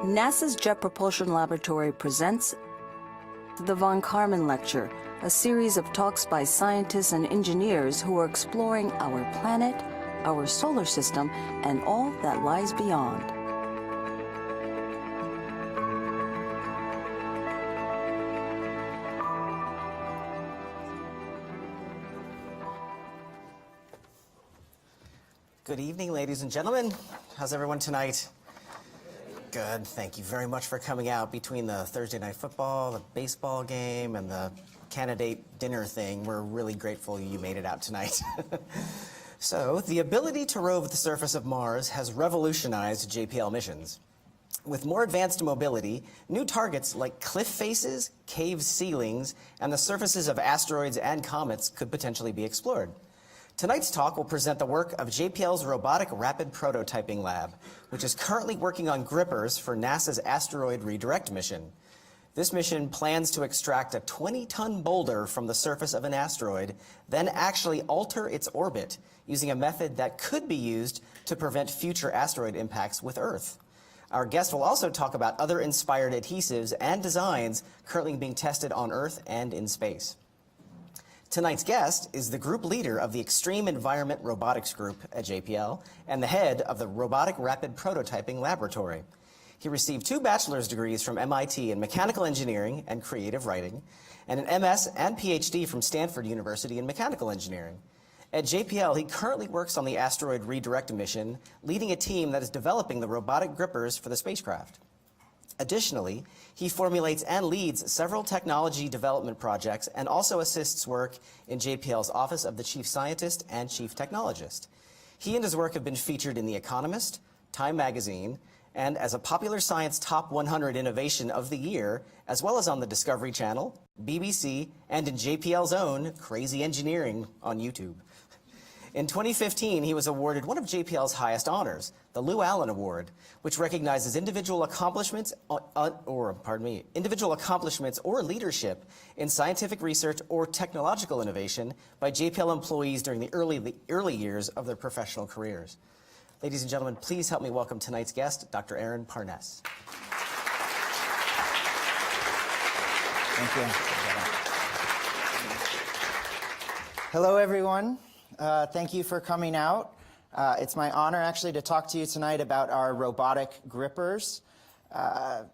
NASA's Jet Propulsion Laboratory presents the Von Karman Lecture, a series of talks by scientists and engineers who are exploring our planet, our solar system, and all that lies beyond. Good evening, ladies and gentlemen. How's everyone tonight? Good. Thank you very much for coming out. Between the Thursday night football, the baseball game, and the candidate dinner thing, we're really grateful you made it out tonight. So, the ability to rove the surface of Mars has revolutionized JPL missions. With more advanced mobility, new targets like cliff faces, cave ceilings, and the surfaces of asteroids and comets could potentially be explored. Tonight's talk will present the work of JPL's Robotic Rapid Prototyping Lab, which is currently working on grippers for NASA's Asteroid redirect mission. This mission plans to extract a 20-ton boulder from the surface of an asteroid, then actually alter its orbit using a method that could be used to prevent future asteroid impacts with Earth. Our guest will also talk about other inspired adhesives and designs currently being tested on Earth and in space. Tonight's guest is the group leader of the Extreme Environment Robotics Group at JPL and the head of the Robotic Rapid Prototyping Laboratory. He received 2 bachelor's degrees from MIT in mechanical engineering and creative writing, and an MS and PhD from Stanford University in mechanical engineering. At JPL, he currently works on the Asteroid redirect mission, leading a team that is developing the robotic grippers for the spacecraft. Additionally, he formulates and leads several technology development projects and also assists work in JPL's Office of the Chief Scientist and Chief Technologist. He and his work have been featured in The Economist, Time Magazine, and as a Popular Science Top 100 Innovation of the Year, as well as on the Discovery Channel, BBC, and in JPL's own Crazy Engineering on YouTube. In 2015, he was awarded one of JPL's highest honors, the Lou Allen Award, which recognizes individual accomplishments or leadership in scientific research or technological innovation by JPL employees during the early years of their professional careers. Ladies and gentlemen, please help me welcome tonight's guest, Dr. Aaron Parnes. Thank you. Hello, everyone. Thank you for coming out. It's my honor, actually, to talk to you tonight about our robotic grippers. Let's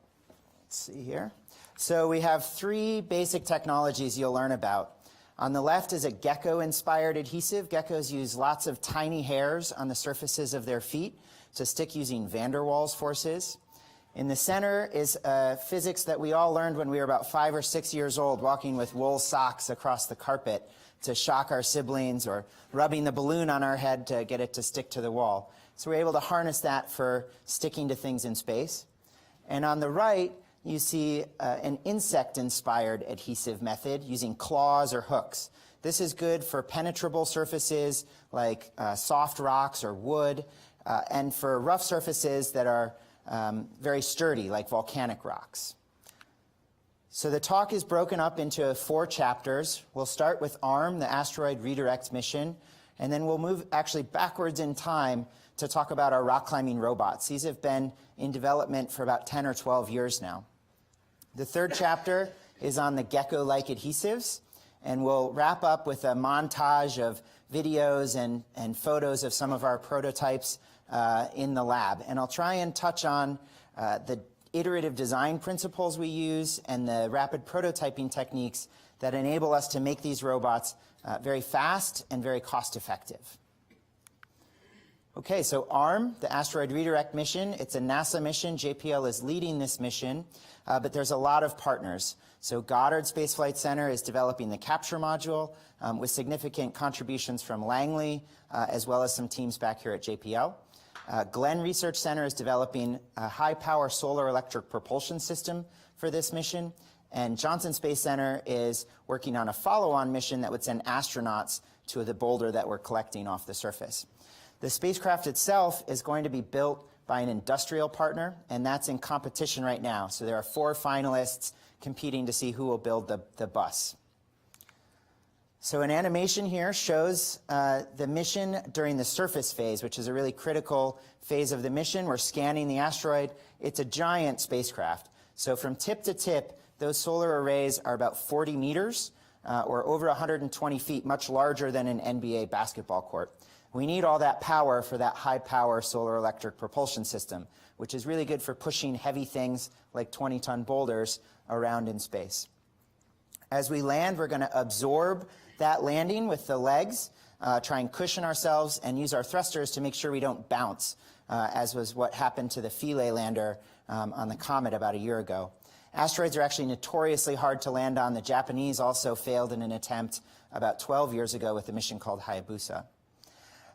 see here. So we have 3 basic technologies you'll learn about. On the left is a gecko-inspired adhesive. Geckos use lots of tiny hairs on the surfaces of their feet to stick using van der Waals forces. In the center is physics that we all learned when we were about 5 or 6 years old, walking with wool socks across the carpet to shock our siblings, or rubbing the balloon on our head to get it to stick to the wall. So we're able to harness that for sticking to things in space. And on the right, you see an insect-inspired adhesive method using claws or hooks. This is good for penetrable surfaces like soft rocks or wood, and for rough surfaces that are very sturdy, like volcanic rocks. So the talk is broken up into 4 chapters. We'll start with ARM, the Asteroid redirect mission, and then we'll move actually backwards in time to talk about our rock climbing robots. These have been in development for about 10 or 12 years now. The 3rd chapter is on the gecko-like adhesives, and we'll wrap up with a montage of videos and photos of some of our prototypes in the lab. And I'll try and touch on the iterative design principles we use and the rapid prototyping techniques that enable us to make these robots very fast and very cost-effective. Okay, so ARM, the Asteroid redirect mission, it's a NASA mission. JPL is leading this mission, but there's a lot of partners. So Goddard Space Flight Center is developing the capture module with significant contributions from Langley, as well as some teams back here at JPL. Glenn Research Center is developing a high-power solar electric propulsion system for this mission, and Johnson Space Center is working on a follow-on mission that would send astronauts to the boulder that we're collecting off the surface. The spacecraft itself is going to be built by an industrial partner, and that's in competition right now. So there are 4 finalists competing to see who will build the bus. So an animation here shows the mission during the surface phase, which is a really critical phase of the mission. We're scanning the asteroid. It's a giant spacecraft. So from tip to tip, those solar arrays are about 40 meters, or over 120 feet, much larger than an NBA basketball court. We need all that power for that high-power solar electric propulsion system, which is really good for pushing heavy things like 20-ton boulders around in space. As we land, we're going to absorb that landing with the legs, try and cushion ourselves, and use our thrusters to make sure we don't bounce, as was what happened to the Philae lander on the comet about a year ago. Asteroids are actually notoriously hard to land on. The Japanese also failed in an attempt about 12 years ago with a mission called Hayabusa.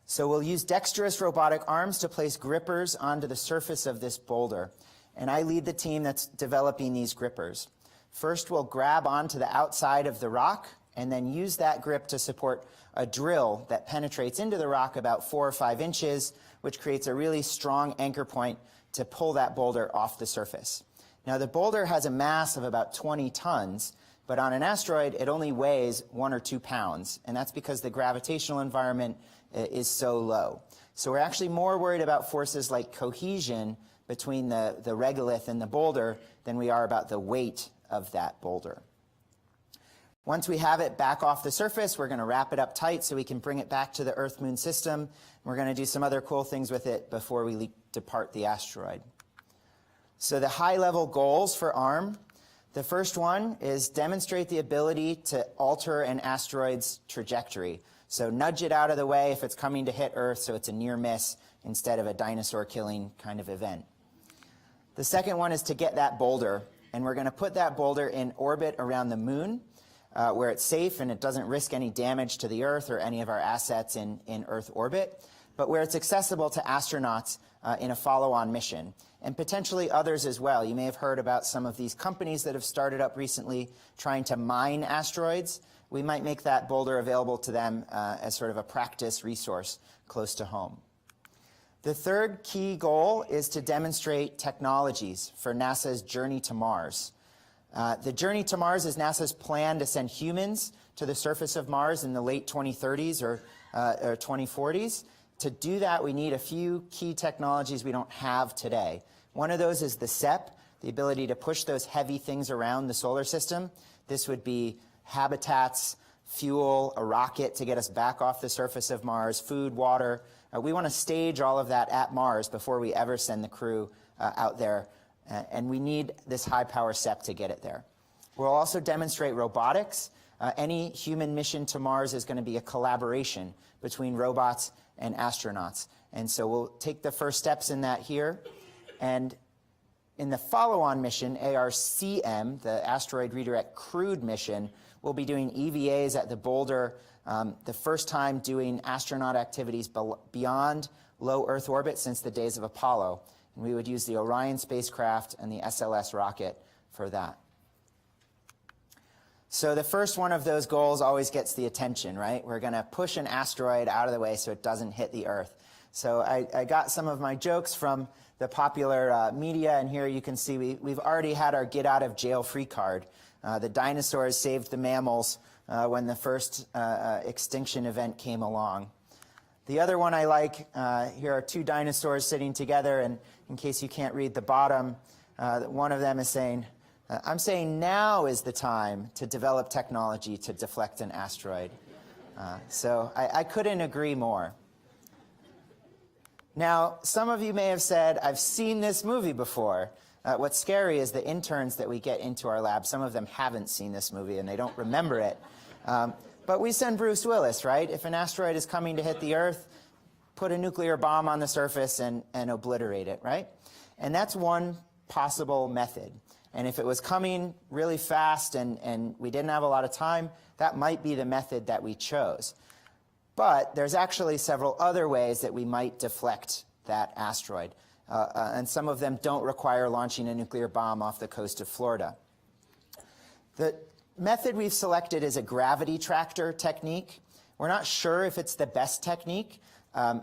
So we'll use dexterous robotic arms to place grippers onto the surface of this boulder. And I lead the team that's developing these grippers. First, we'll grab onto the outside of the rock and then use that grip to support a drill that penetrates into the rock about 4 or 5 inches, which creates a really strong anchor point to pull that boulder off the surface. Now, the boulder has a mass of about 20 tons, but on an asteroid, it only weighs 1 or 2 pounds, and that's because the gravitational environment is so low. So we're actually more worried about forces like cohesion between the regolith and the boulder than we are about the weight of that boulder. Once we have it back off the surface, we're going to wrap it up tight so we can bring it back to the Earth-Moon system. We're going to do some other cool things with it before we depart the asteroid. So the high-level goals for ARM, the first one is demonstrate the ability to alter an asteroid's trajectory. So nudge it out of the way if it's coming to hit Earth so it's a near miss instead of a dinosaur-killing kind of event. The second one is to get that boulder, and we're going to put that boulder in orbit around the moon, where it's safe and it doesn't risk any damage to the Earth or any of our assets in Earth orbit, but where it's accessible to astronauts in a follow-on mission, and potentially others as well. You may have heard about some of these companies that have started up recently trying to mine asteroids. We might make that boulder available to them as sort of a practice resource close to home. The third key goal is to demonstrate technologies for NASA's journey to Mars. The journey to Mars is NASA's plan to send humans to the surface of Mars in the late 2030s or 2040s. To do that, we need a few key technologies we don't have today. One of those is the SEP, the ability to push those heavy things around the solar system. This would be habitats, fuel, a rocket to get us back off the surface of Mars, food, water. We want to stage all of that at Mars before we ever send the crew out there. And we need this high-power SEP to get it there. We'll also demonstrate robotics. Any human mission to Mars is going to be a collaboration between robots and astronauts. And so we'll take the first steps in that here. And in the follow-on mission, ARCM, the Asteroid Redirect Crewed mission, we'll be doing EVAs at the boulder, the first time doing astronaut activities beyond low Earth orbit since the days of Apollo. And we would use the Orion spacecraft and the SLS rocket for that. So the first one of those goals always gets the attention, right? We're going to push an asteroid out of the way so it doesn't hit the Earth. So I got some of my jokes from the popular media, and here you can see we've already had our get out of jail free card. The dinosaurs saved the mammals when the first extinction event came along. The other one I like, here are 2 dinosaurs sitting together, and in case you can't read the bottom, one of them is saying, I'm saying now is the time to develop technology to deflect an asteroid. So I couldn't agree more. Now, some of you may have said, I've seen this movie before. What's scary is the interns that we get into our lab, some of them haven't seen this movie and they don't remember it. But we send Bruce Willis, right? If an asteroid is coming to hit the Earth, put a nuclear bomb on the surface and obliterate it, right? And that's one possible method. And if it was coming really fast and we didn't have a lot of time, that might be the method that we chose. But there's actually several other ways that we might deflect that asteroid. And some of them don't require launching a nuclear bomb off the coast of Florida. The method we've selected is a gravity tractor technique. We're not sure if it's the best technique.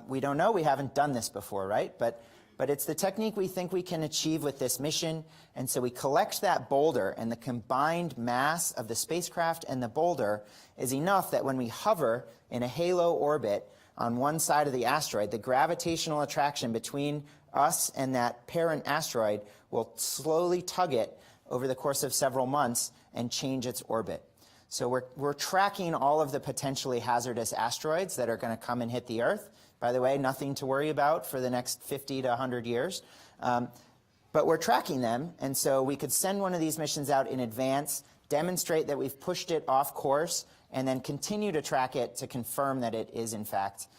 We don't know. We haven't done this before, right? But but it's the technique we think we can achieve with this mission. And so we collect that boulder, and the combined mass of the spacecraft and the boulder is enough that when we hover in a halo orbit on one side of the asteroid, the gravitational attraction between us and that parent asteroid will slowly tug it over the course of several months and change its orbit. So we're tracking all of the potentially hazardous asteroids that are going to come and hit the Earth. By the way, nothing to worry about for the next 50 to 100 years. But we're tracking them, and so we could send one of these missions out in advance, demonstrate that we've pushed it off course, and then continue to track it to confirm that it is, in fact,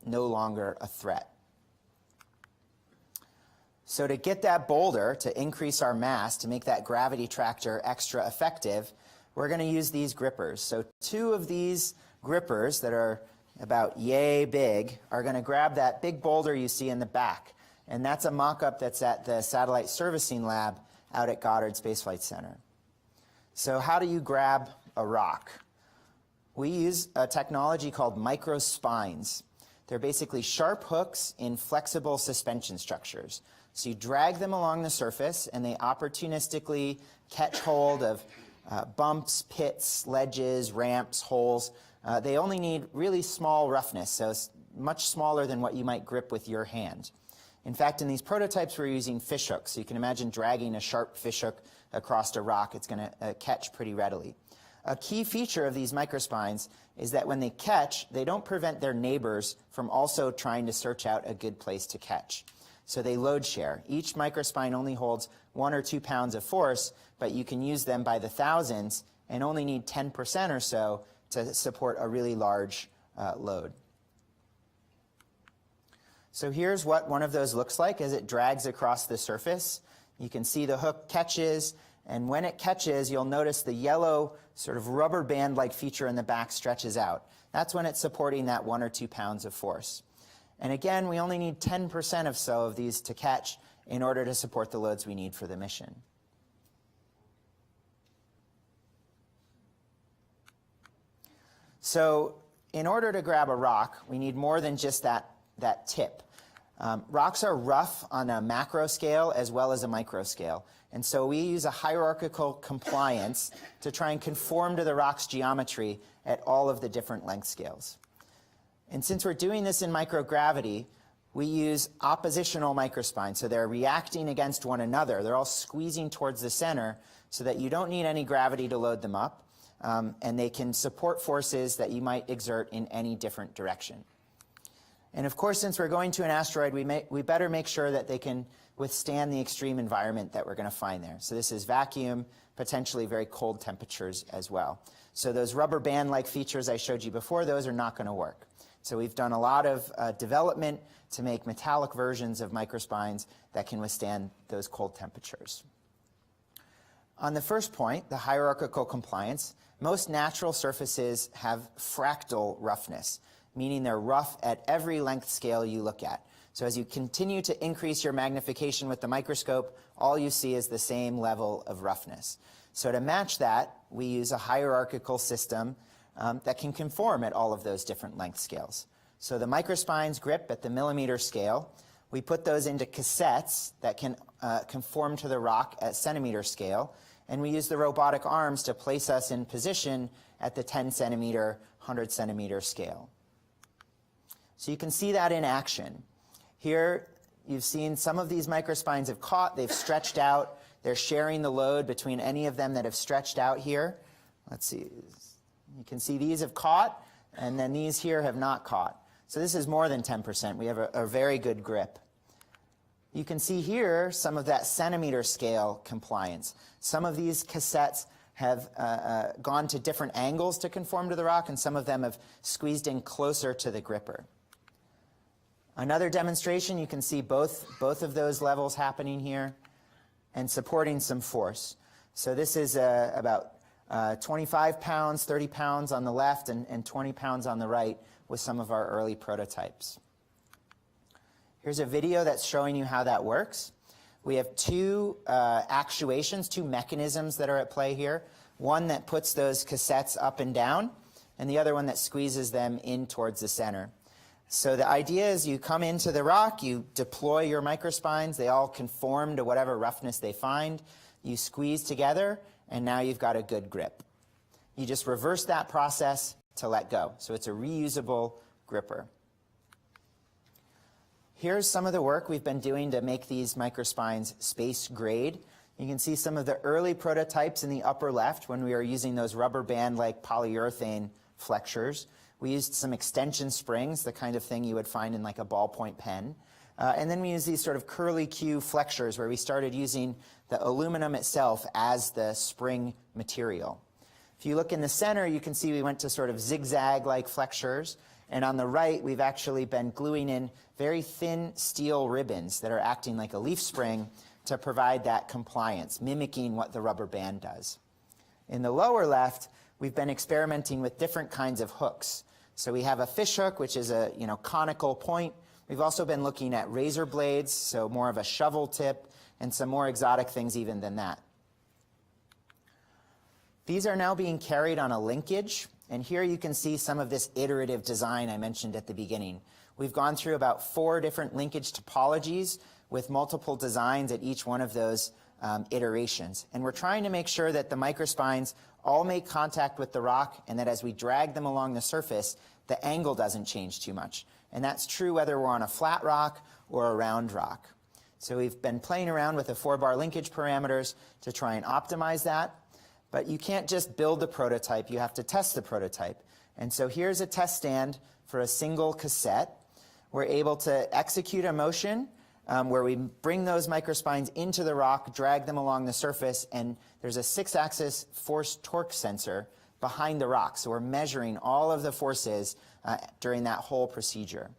no longer a threat. So to get that boulder to increase our mass, to make that gravity tractor extra effective, we're going to use these grippers. So 2 of these grippers that are about yay big are going to grab that big boulder you see in the back. And that's a mock-up that's at the Satellite Servicing Lab out at Goddard Space Flight Center. So how do you grab a rock? We use a technology called microspines. They're basically sharp hooks in flexible suspension structures. So you drag them along the surface, and they opportunistically catch hold of bumps, pits, ledges, ramps, holes. They only need really small roughness, so it's much smaller than what you might grip with your hand. In fact, in these prototypes, we're using fish hooks. So you can imagine dragging a sharp fish hook across a rock. It's going to catch pretty readily. A key feature of these microspines is that when they catch, they don't prevent their neighbors from also trying to search out a good place to catch. So they load share. Each microspine only holds 1 or 2 pounds of force, but you can use them by the thousands and only need 10% or so to support a really large load. So here's what one of those looks like as it drags across the surface. You can see the hook catches, and when it catches, you'll notice the yellow sort of rubber band-like feature in the back stretches out. That's when it's supporting that 1 or 2 pounds of force. And again, we only need 10% or so of these to catch in order to support the loads we need for the mission. So in order to grab a rock, we need more than just that tip. Rocks are rough on a macro scale as well as a micro scale. And so we use a hierarchical compliance to try and conform to the rock's geometry at all of the different length scales. And since we're doing this in microgravity, we use oppositional microspines. So they're reacting against one another. They're all squeezing towards the center so that you don't need any gravity to load them up. And they can support forces that you might exert in any different direction. And of course, since we're going to an asteroid, we better make sure that they can withstand the extreme environment that we're going to find there. So this is vacuum, potentially very cold temperatures as well. So those rubber band-like features I showed you before, those are not going to work. So we've done a lot of development to make metallic versions of microspines that can withstand those cold temperatures. On the first point, the hierarchical compliance, most natural surfaces have fractal roughness, meaning they're rough at every length scale you look at. So as you continue to increase your magnification with the microscope, all you see is the same level of roughness. So to match that, we use a hierarchical system that can conform at all of those different length scales. So the microspines grip at the millimeter scale. We put those into cassettes that can conform to the rock at centimeter scale. And we use the robotic arms to place us in position at the 10 centimeter, 100 centimeter scale. So you can see that in action. Here, you've seen some of these microspines have caught. They've stretched out. They're sharing the load between any of them that have stretched out here. Let's see. You can see these have caught, and then these here have not caught. So this is more than 10%. We have a very good grip. You can see here some of that centimeter scale compliance. Some of these cassettes have gone to different angles to conform to the rock, and some of them have squeezed in closer to the gripper. Another demonstration, you can see both of those levels happening here and supporting some force. So this is about 25 pounds, 30 pounds on the left, and 20 pounds on the right with some of our early prototypes. Here's a video that's showing you how that works. We have 2 actuations, 2 mechanisms that are at play here. One that puts those cassettes up and down, and the other one that squeezes them in towards the center. So the idea is you come into the rock, you deploy your microspines, they all conform to whatever roughness they find, you squeeze together, and now you've got a good grip. You just reverse that process to let go. So it's a reusable gripper. Here's some of the work we've been doing to make these microspines space grade. You can see some of the early prototypes in the upper left when we were using those rubber band-like polyurethane flexures. We used some extension springs, the kind of thing you would find in like a ballpoint pen. And then we used these sort of curly Q flexures where we started using the aluminum itself as the spring material. If you look in the center, you can see we went to sort of zigzag-like flexures. And on the right, we've actually been gluing in very thin steel ribbons that are acting like a leaf spring to provide that compliance, mimicking what the rubber band does. In the lower left, we've been experimenting with different kinds of hooks. So we have a fish hook, which is a conical point. We've also been looking at razor blades, so more of a shovel tip, and some more exotic things even than that. These are now being carried on a linkage, and here you can see some of this iterative design I mentioned at the beginning. We've gone through about 4 different linkage topologies with multiple designs at each one of those iterations. And we're trying to make sure that the microspines all make contact with the rock, and that as we drag them along the surface, the angle doesn't change too much. And that's true whether we're on a flat rock or a round rock. So we've been playing around with the 4-bar linkage parameters to try and optimize that. But you can't just build the prototype, you have to test the prototype. And so here's a test stand for a single cassette. We're able to execute a motion where we bring those microspines into the rock, drag them along the surface, and there's a 6-axis force torque sensor behind the rock. So we're measuring all of the forces during that whole procedure.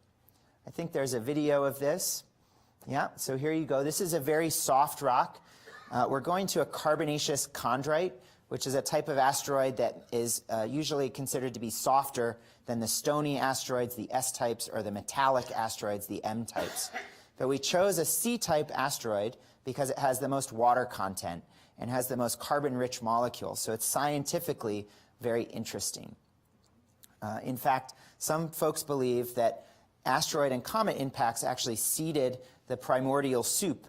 I think there's a video of this. Yeah, so here you go. This is a very soft rock. We're going to a carbonaceous chondrite, which is a type of asteroid that is usually considered to be softer than the stony asteroids, the S-types, or the metallic asteroids, the M-types. But we chose a C-type asteroid because it has the most water content and has the most carbon-rich molecules. So it's scientifically very interesting. In fact, some folks believe that asteroid and comet impacts actually seeded the primordial soup,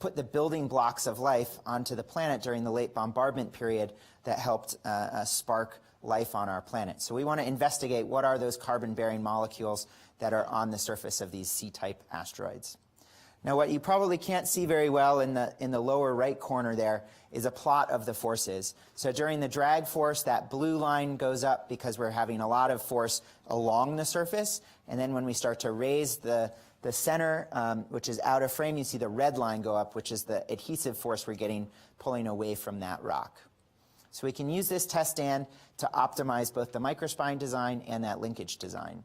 put the building blocks of life onto the planet during the late bombardment period that helped spark life on our planet. So we want to investigate what are those carbon-bearing molecules that are on the surface of these C-type asteroids. Now, what you probably can't see very well in the lower right corner there is a plot of the forces. So during the drag force, that blue line goes up because we're having a lot of force along the surface. And then when we start to raise the center, which is out of frame, you see the red line go up, which is the adhesive force we're getting pulling away from that rock. So we can use this test stand to optimize both the microspine design and that linkage design.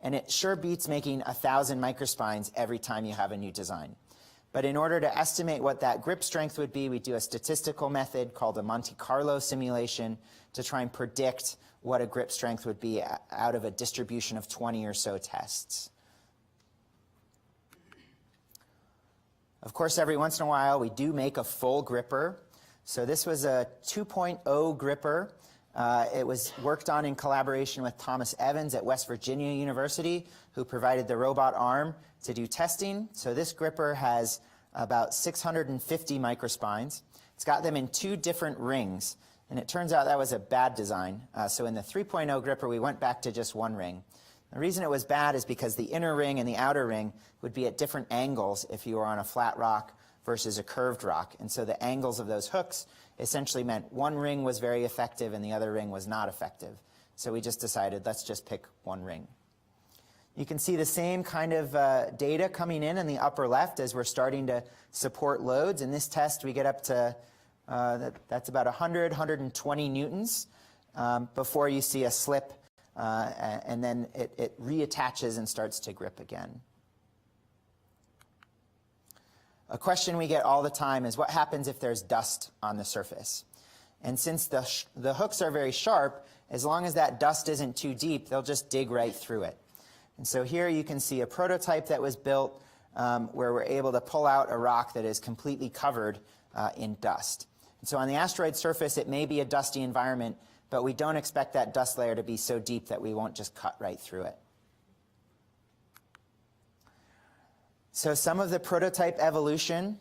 And it sure beats making 1,000 microspines every time you have a new design. But in order to estimate what that grip strength would be, we do a statistical method called a Monte Carlo simulation to try and predict what a grip strength would be out of a distribution of 20 or so tests. Of course, every once in a while, we do make a full gripper. So this was a 2.0 gripper. It was worked on in collaboration with Thomas Evans at West Virginia University, who provided the robot arm to do testing. So this gripper has about 650 microspines. It's got them in 2 different rings. And it turns out that was a bad design. So in the 3.0 gripper, we went back to just 1 ring. The reason it was bad is because the inner ring and the outer ring would be at different angles if you were on a flat rock versus a curved rock. And so the angles of those hooks essentially meant one ring was very effective and the other ring was not effective. So we just decided, let's just pick 1 ring. You can see the same kind of data coming in the upper left as we're starting to support loads. In this test, we get up to, that's about 100, 120 newtons before you see a slip, and then it reattaches and starts to grip again. A question we get all the time is what happens if there's dust on the surface? And since the hooks are very sharp, as long as that dust isn't too deep, they'll just dig right through it. And so here you can see a prototype that was built where we're able to pull out a rock that is completely covered in dust. And so on the asteroid surface, it may be a dusty environment, but we don't expect that dust layer to be so deep that we won't just cut right through it. So some of the prototype evolution,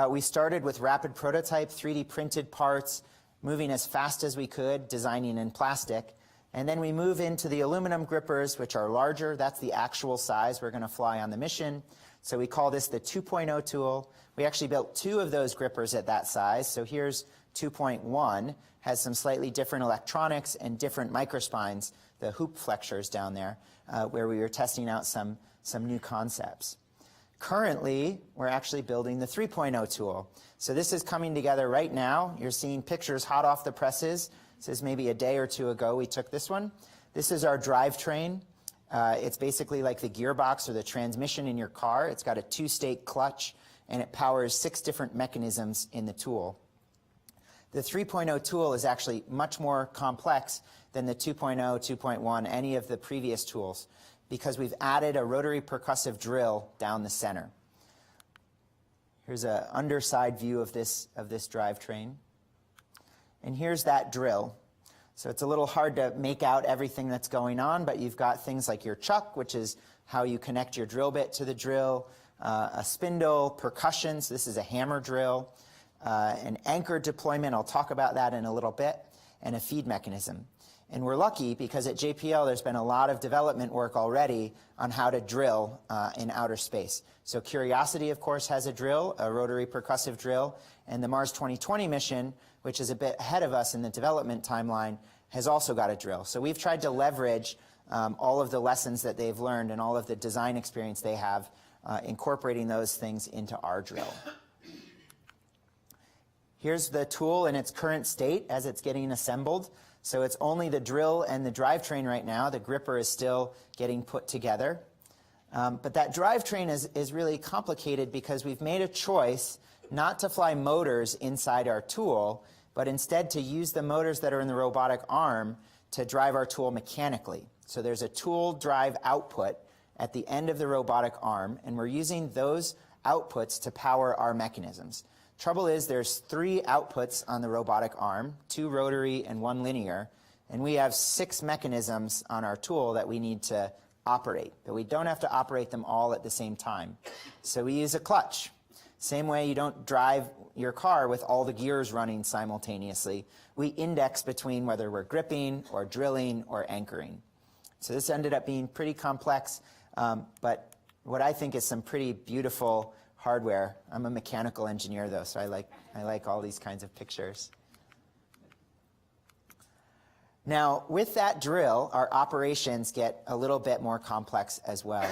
we started with rapid prototype, 3D printed parts, moving as fast as we could, designing in plastic. And then we move into the aluminum grippers, which are larger. That's the actual size we're going to fly on the mission. So we call this the 2.0 tool. We actually built 2 of those grippers at that size. So here's 2.1, has some slightly different electronics and different microspines, the hoop flexures down there, where we were testing out some new concepts. Currently, we're actually building the 3.0 tool. So this is coming together right now. You're seeing pictures hot off the presses. This is maybe a day or 2 ago we took this one. This is our drivetrain. It's basically like the gearbox or the transmission in your car. It's got a 2-state clutch, and it powers 6 different mechanisms in the tool. The 3.0 tool is actually much more complex than the 2.0, 2.1, any of the previous tools, because we've added a rotary percussive drill down the center. Here's an underside view of this drivetrain. And here's that drill. So it's a little hard to make out everything that's going on, but you've got things like your chuck, which is how you connect your drill bit to the drill, a spindle, percussion, so this is a hammer drill, an anchor deployment, I'll talk about that in a little bit, and a feed mechanism. And we're lucky because at JPL there's been a lot of development work already on how to drill in outer space. So Curiosity, of course, has a drill, a rotary percussive drill, and the Mars 2020 mission, which is a bit ahead of us in the development timeline, has also got a drill. So we've tried to leverage all of the lessons that they've learned and all of the design experience they have, incorporating those things into our drill. Here's the tool in its current state as it's getting assembled. So it's only the drill and the drivetrain right now. The gripper is still getting put together. But that drivetrain is really complicated because we've made a choice not to fly motors inside our tool, but instead to use the motors that are in the robotic arm to drive our tool mechanically. So there's a tool drive output at the end of the robotic arm, and we're using those outputs to power our mechanisms. Trouble is there's 3 outputs on the robotic arm, 2 rotary and 1 linear, and we have 6 mechanisms on our tool that we need to operate, but we don't have to operate them all at the same time. So we use a clutch. Same way you don't drive your car with all the gears running simultaneously. We index between whether we're gripping or drilling or anchoring. So this ended up being pretty complex, but what I think is some pretty beautiful hardware. I'm a mechanical engineer though, so I like all these kinds of pictures. Now, with that drill, our operations get a little bit more complex as well.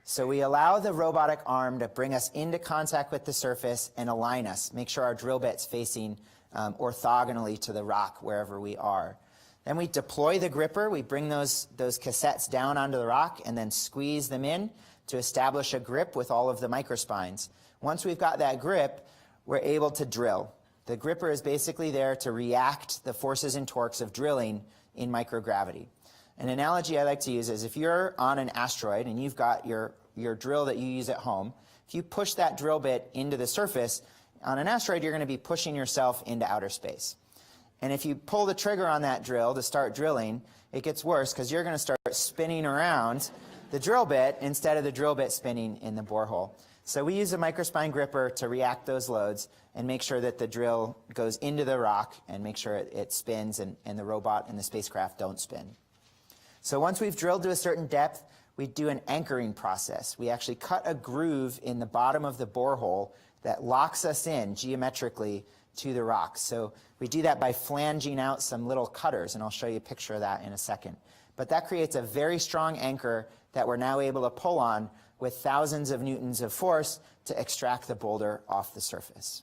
So we allow the robotic arm to bring us into contact with the surface and align us, make sure our drill bit's facing orthogonally to the rock wherever we are. Then we deploy the gripper. We bring those cassettes down onto the rock and then squeeze them in to establish a grip with all of the microspines. Once we've got that grip, we're able to drill. The gripper is basically there to react the forces and torques of drilling in microgravity. An analogy I like to use is if you're on an asteroid and you've got your drill that you use at home, if you push that drill bit into the surface, on an asteroid you're going to be pushing yourself into outer space. And if you pull the trigger on that drill to start drilling, it gets worse because you're going to start spinning around the drill bit instead of the drill bit spinning in the borehole. So we use a microspine gripper to react those loads and make sure that the drill goes into the rock and make sure it spins and the robot and the spacecraft don't spin. So once we've drilled to a certain depth, we do an anchoring process. We actually cut a groove in the bottom of the borehole that locks us in geometrically to the rock. So we do that by flanging out some little cutters, and I'll show you a picture of that in a second. But that creates a very strong anchor that we're now able to pull on with thousands of newtons of force to extract the boulder off the surface.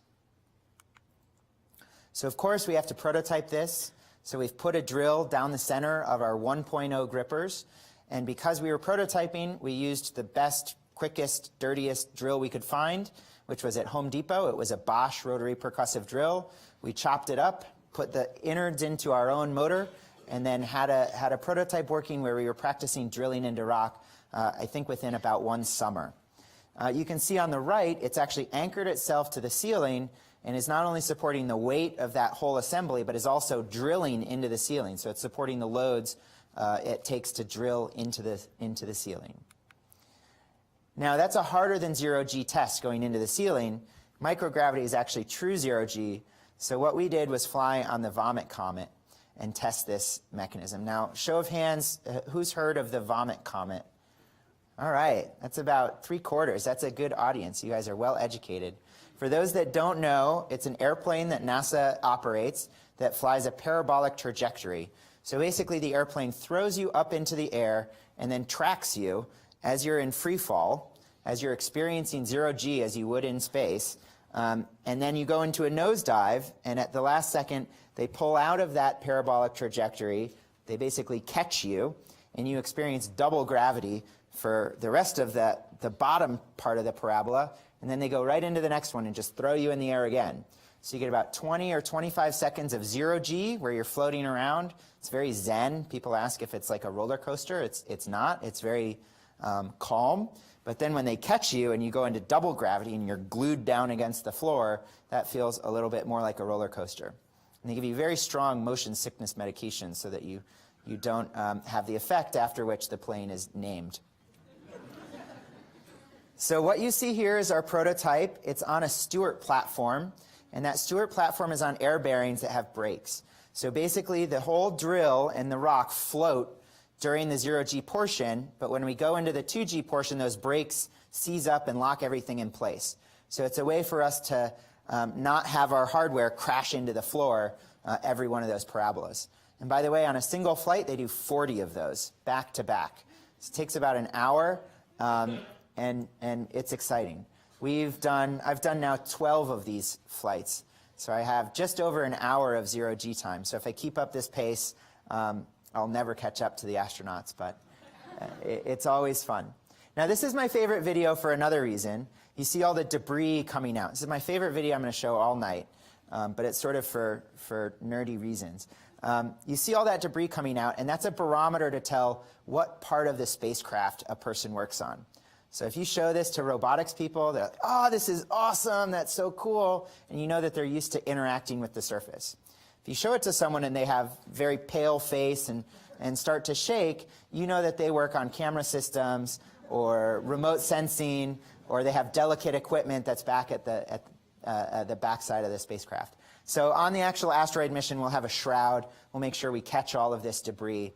So of course we have to prototype this. So we've put a drill down the center of our 1.0 grippers, and because we were prototyping, we used the best, quickest, dirtiest drill we could find, which was at Home Depot. It was a Bosch rotary percussive drill. We chopped it up, put the innards into our own motor, and then had a prototype working where we were practicing drilling into rock, I think within about 1 summer. You can see on the right, it's actually anchored itself to the ceiling and is not only supporting the weight of that whole assembly, but is also drilling into the ceiling. So it's supporting the loads it takes to drill into the ceiling. Now, that's a harder than zero-G test going into the ceiling. Microgravity is actually true zero-G. So what we did was fly on the Vomit Comet and test this mechanism. Now, show of hands, who's heard of the Vomit Comet? All right, that's about 3/4. That's a good audience. You guys are well educated. For those that don't know, it's an airplane that NASA operates that flies a parabolic trajectory. So basically, the airplane throws you up into the air and then tracks you as you're in free fall, as you're experiencing zero-G as you would in space. And then you go into a nosedive, and at the last second, they pull out of that parabolic trajectory. They basically catch you, and you experience double gravity for the rest of the bottom part of the parabola. And then they go right into the next one and just throw you in the air again. So you get about 20 or 25 seconds of zero-G where you're floating around. It's very zen. People ask if it's like a roller coaster. It's not. It's very calm. But then when they catch you and you go into double gravity and you're glued down against the floor, that feels a little bit more like a roller coaster. And they give you very strong motion sickness medications so that you don't have the effect after which the plane is named. So what you see here is our prototype. It's on a Stewart platform. And that Stewart platform is on air bearings that have brakes. So basically, the whole drill and the rock float during the zero-G portion, but when we go into the 2G portion, those brakes seize up and lock everything in place. So it's a way for us to not have our hardware crash into the floor every one of those parabolas. And by the way, on a single flight, they do 40 of those back to back. So it takes about an hour, and it's exciting. I've done now 12 of these flights. So I have just over an hour of zero-G time. So if I keep up this pace, I'll never catch up to the astronauts, but it's always fun. Now, this is my favorite video for another reason. You see all the debris coming out. This is my favorite video I'm going to show all night, but it's sort of for nerdy reasons. You see all that debris coming out, and that's a barometer to tell what part of the spacecraft a person works on. So if you show this to robotics people, they're like, oh, this is awesome, that's so cool, and you know that they're used to interacting with the surface. If you show it to someone and they have very pale face and start to shake, you know that they work on camera systems or remote sensing, or they have delicate equipment that's back at the backside of the spacecraft. So on the actual asteroid mission, we'll have a shroud. We'll make sure we catch all of this debris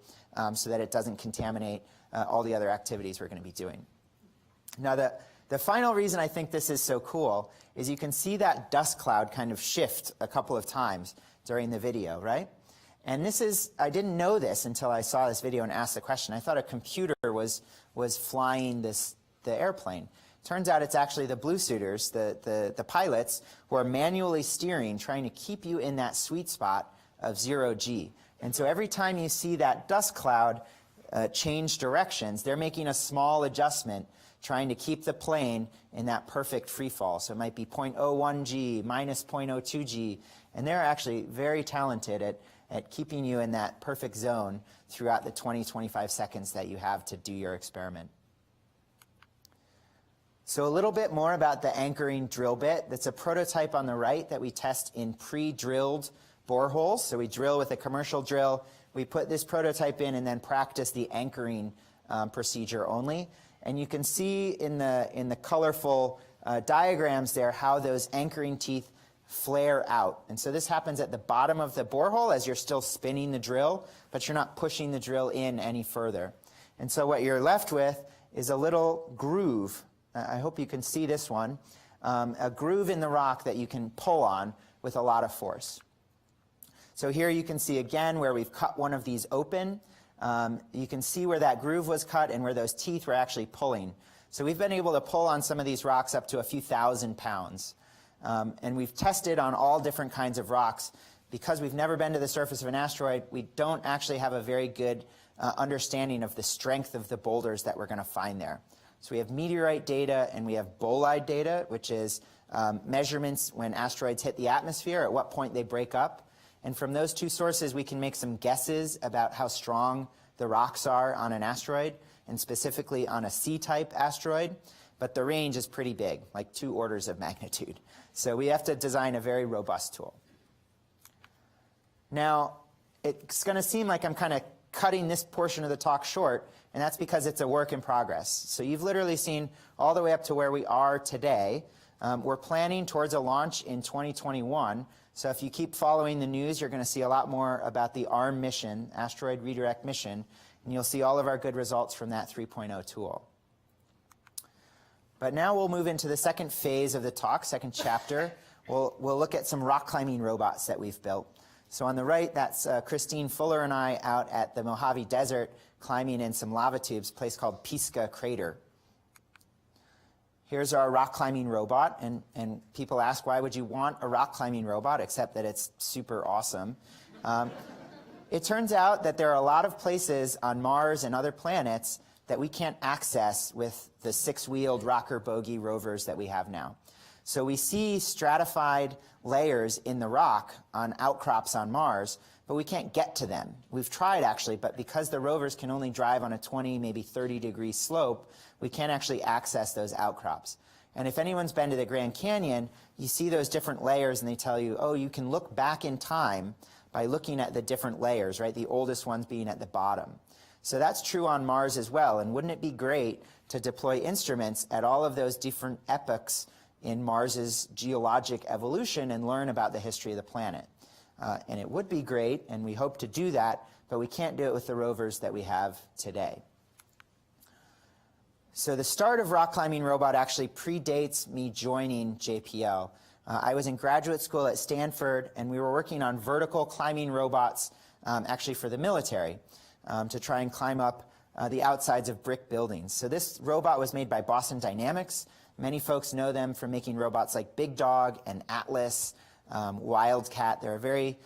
so that it doesn't contaminate all the other activities we're going to be doing. Now, the final reason I think this is so cool is you can see that dust cloud kind of shift a couple of times during the video, right? And this is, I didn't know this until I saw this video and asked the question. I thought a computer was flying the airplane. Turns out it's actually the blue suiters, the pilots, who are manually steering, trying to keep you in that sweet spot of zero-G. And so every time you see that dust cloud change directions, they're making a small adjustment, trying to keep the plane in that perfect free fall. So it might be 0.01 G, minus 0.02 G, and they're actually very talented at keeping you in that perfect zone throughout the 20-25 seconds that you have to do your experiment. So a little bit more about the anchoring drill bit. That's a prototype on the right that we test in pre-drilled boreholes. So we drill with a commercial drill. We put this prototype in and then practice the anchoring procedure only. And you can see in the colorful diagrams there how those anchoring teeth flare out. And so this happens at the bottom of the borehole as you're still spinning the drill, but you're not pushing the drill in any further. And so what you're left with is a little groove. I hope you can see this one. A groove in the rock that you can pull on with a lot of force. So here you can see again where we've cut one of these open. You can see where that groove was cut and where those teeth were actually pulling. So we've been able to pull on some of these rocks up to a few thousand pounds. And we've tested on all different kinds of rocks. Because we've never been to the surface of an asteroid, we don't actually have a very good understanding of the strength of the boulders that we're going to find there. So we have meteorite data and we have bolide data, which is measurements when asteroids hit the atmosphere, at what point they break up. And from those two sources, we can make some guesses about how strong the rocks are on an asteroid, and specifically on a C-type asteroid. But the range is pretty big, like 2 orders of magnitude. So we have to design a very robust tool. Now, it's going to seem like I'm kind of cutting this portion of the talk short, and that's because it's a work in progress. So you've literally seen all the way up to where we are today. We're planning towards a launch in 2021. So if you keep following the news, you're going to see a lot more about the ARM mission, Asteroid Redirect Mission, and you'll see all of our good results from that 3.0 tool. But now we'll move into the second phase of the talk, second chapter. We'll look at some rock climbing robots that we've built. So on the right, that's Christine Fuller and I out at the Mojave Desert climbing in some lava tubes, a place called Pisgah Crater. Here's our rock climbing robot, and people ask, why would you want a rock climbing robot, except that it's super awesome. It turns out that there are a lot of places on Mars and other planets that we can't access with the 6-wheeled rocker bogie rovers that we have now. So we see stratified layers in the rock on outcrops on Mars, but we can't get to them. We've tried actually, but because the rovers can only drive on a 20, maybe 30-degree slope, we can't actually access those outcrops. And if anyone's been to the Grand Canyon, you see those different layers and they tell you, oh, you can look back in time by looking at the different layers, right? The oldest ones being at the bottom. So that's true on Mars as well. And wouldn't it be great to deploy instruments at all of those different epochs in Mars's geologic evolution and learn about the history of the planet? And it would be great, and we hope to do that, but we can't do it with the rovers that we have today. So the start of rock climbing robot actually predates me joining JPL. I was in graduate school at Stanford, and we were working on vertical climbing robots, actually for the military, to try and climb up the outsides of brick buildings. So this robot was made by Boston Dynamics. Many folks know them from making robots like Big Dog and Atlas, Wildcat. They're a very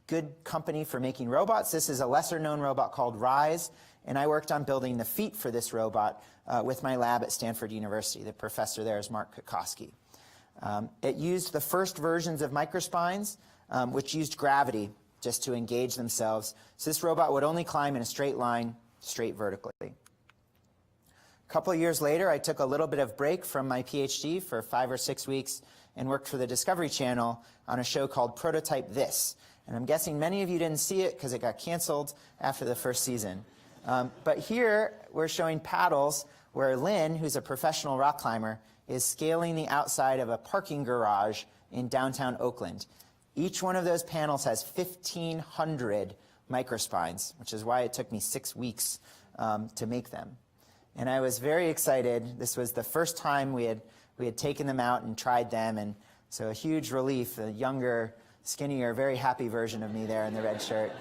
good company for making robots. This is a lesser-known robot called Rise, and I worked on building the feet for this robot with my lab at Stanford University. The professor there is Mark Kokoski. It used the first versions of microspines, which used gravity just to engage themselves. So this robot would only climb in a straight line, straight vertically. A couple of years later, I took a little bit of break from my PhD for 5 or 6 weeks and worked for the Discovery Channel on a show called Prototype This. And I'm guessing many of you didn't see it because it got canceled after the first season. But here we're showing paddles where Lynn, who's a professional rock climber, is scaling the outside of a parking garage in downtown Oakland. Each one of those panels has 1,500 microspines, which is why it took me 6 weeks to make them. And I was very excited. This was the first time we had taken them out and tried them, and so a huge relief, a younger, skinnier, very happy version of me there in the red shirt.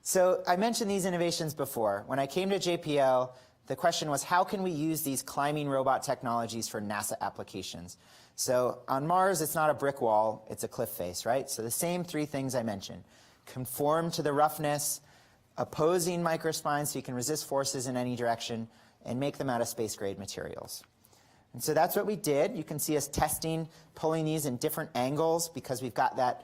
So I mentioned these innovations before. When I came to JPL, the question was, how can we use these climbing robot technologies for NASA applications? So on Mars, it's not a brick wall, it's a cliff face, right? So the same 3 things I mentioned. Conform to the roughness, opposing microspines so you can resist forces in any direction, and make them out of space-grade materials. And so that's what we did. You can see us testing, pulling these in different angles because we've got that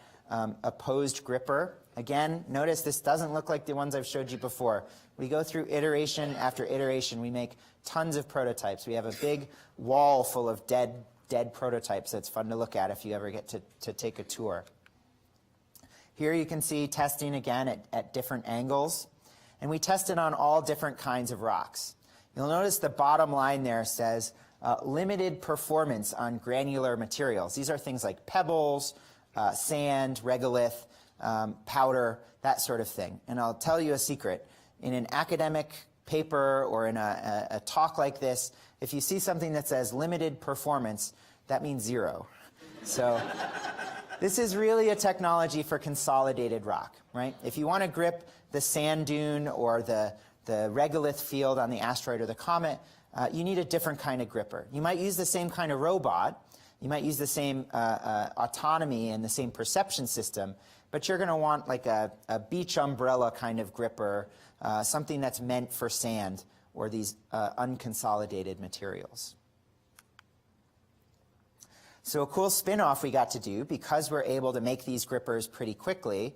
opposed gripper. Again, notice this doesn't look like the ones I've showed you before. We go through iteration after iteration. We make tons of prototypes. We have a big wall full of dead prototypes that's fun to look at if you ever get to take a tour. Here you can see testing again at different angles. And we tested on all different kinds of rocks. You'll notice the bottom line there says limited performance on granular materials. These are things like pebbles, sand, regolith, powder, that sort of thing. And I'll tell you a secret. In an academic paper or in a talk like this, if you see something that says limited performance, that means 0. So this is really a technology for consolidated rock, right? If you want to grip the sand dune or the regolith field on the asteroid or the comet, you need a different kind of gripper. You might use the same kind of robot. You might use the same autonomy and the same perception system, but you're going to want like a beach umbrella kind of gripper, something that's meant for sand or these unconsolidated materials. So a cool spin-off we got to do, because we're able to make these grippers pretty quickly,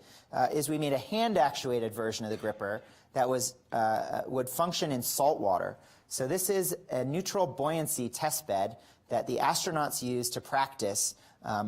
is we made a hand-actuated version of the gripper that would function in salt water. So this is a neutral buoyancy test bed that the astronauts use to practice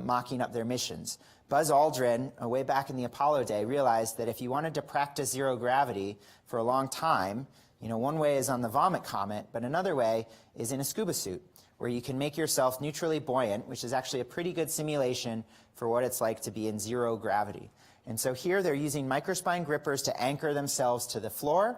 mocking up their missions. Buzz Aldrin, way back in the Apollo day, realized that if you wanted to practice zero gravity for a long time, one way is on the Vomit Comet, but another way is in a scuba suit, where you can make yourself neutrally buoyant, which is actually a pretty good simulation for what it's like to be in zero gravity. And so here they're using microspine grippers to anchor themselves to the floor,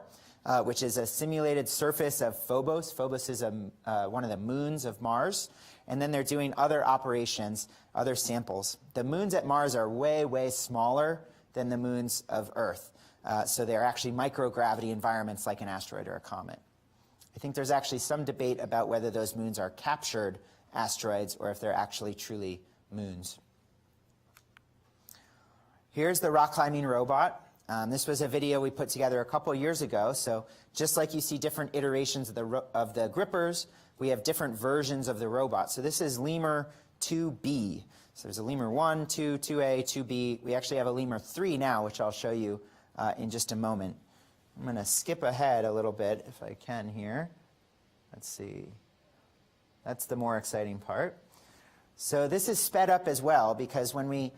which is a simulated surface of Phobos. Phobos is one of the moons of Mars. And then they're doing other operations, other samples. The moons at Mars are way, way smaller than the moons of Earth. So they're actually microgravity environments like an asteroid or a comet. I think there's actually some debate about whether those moons are captured asteroids or if they're actually truly moons. Here's the rock climbing robot. This was a video we put together a couple years ago. So just like you see different iterations of the grippers, we have different versions of the robot. So this is Lemur 2B. So there's a Lemur 1, 2, 2A, 2B. We actually have a Lemur 3 now, which I'll show you in just a moment. I'm going to skip ahead a little bit if I can here. Let's see. That's the more exciting part. So this is sped up as well because when we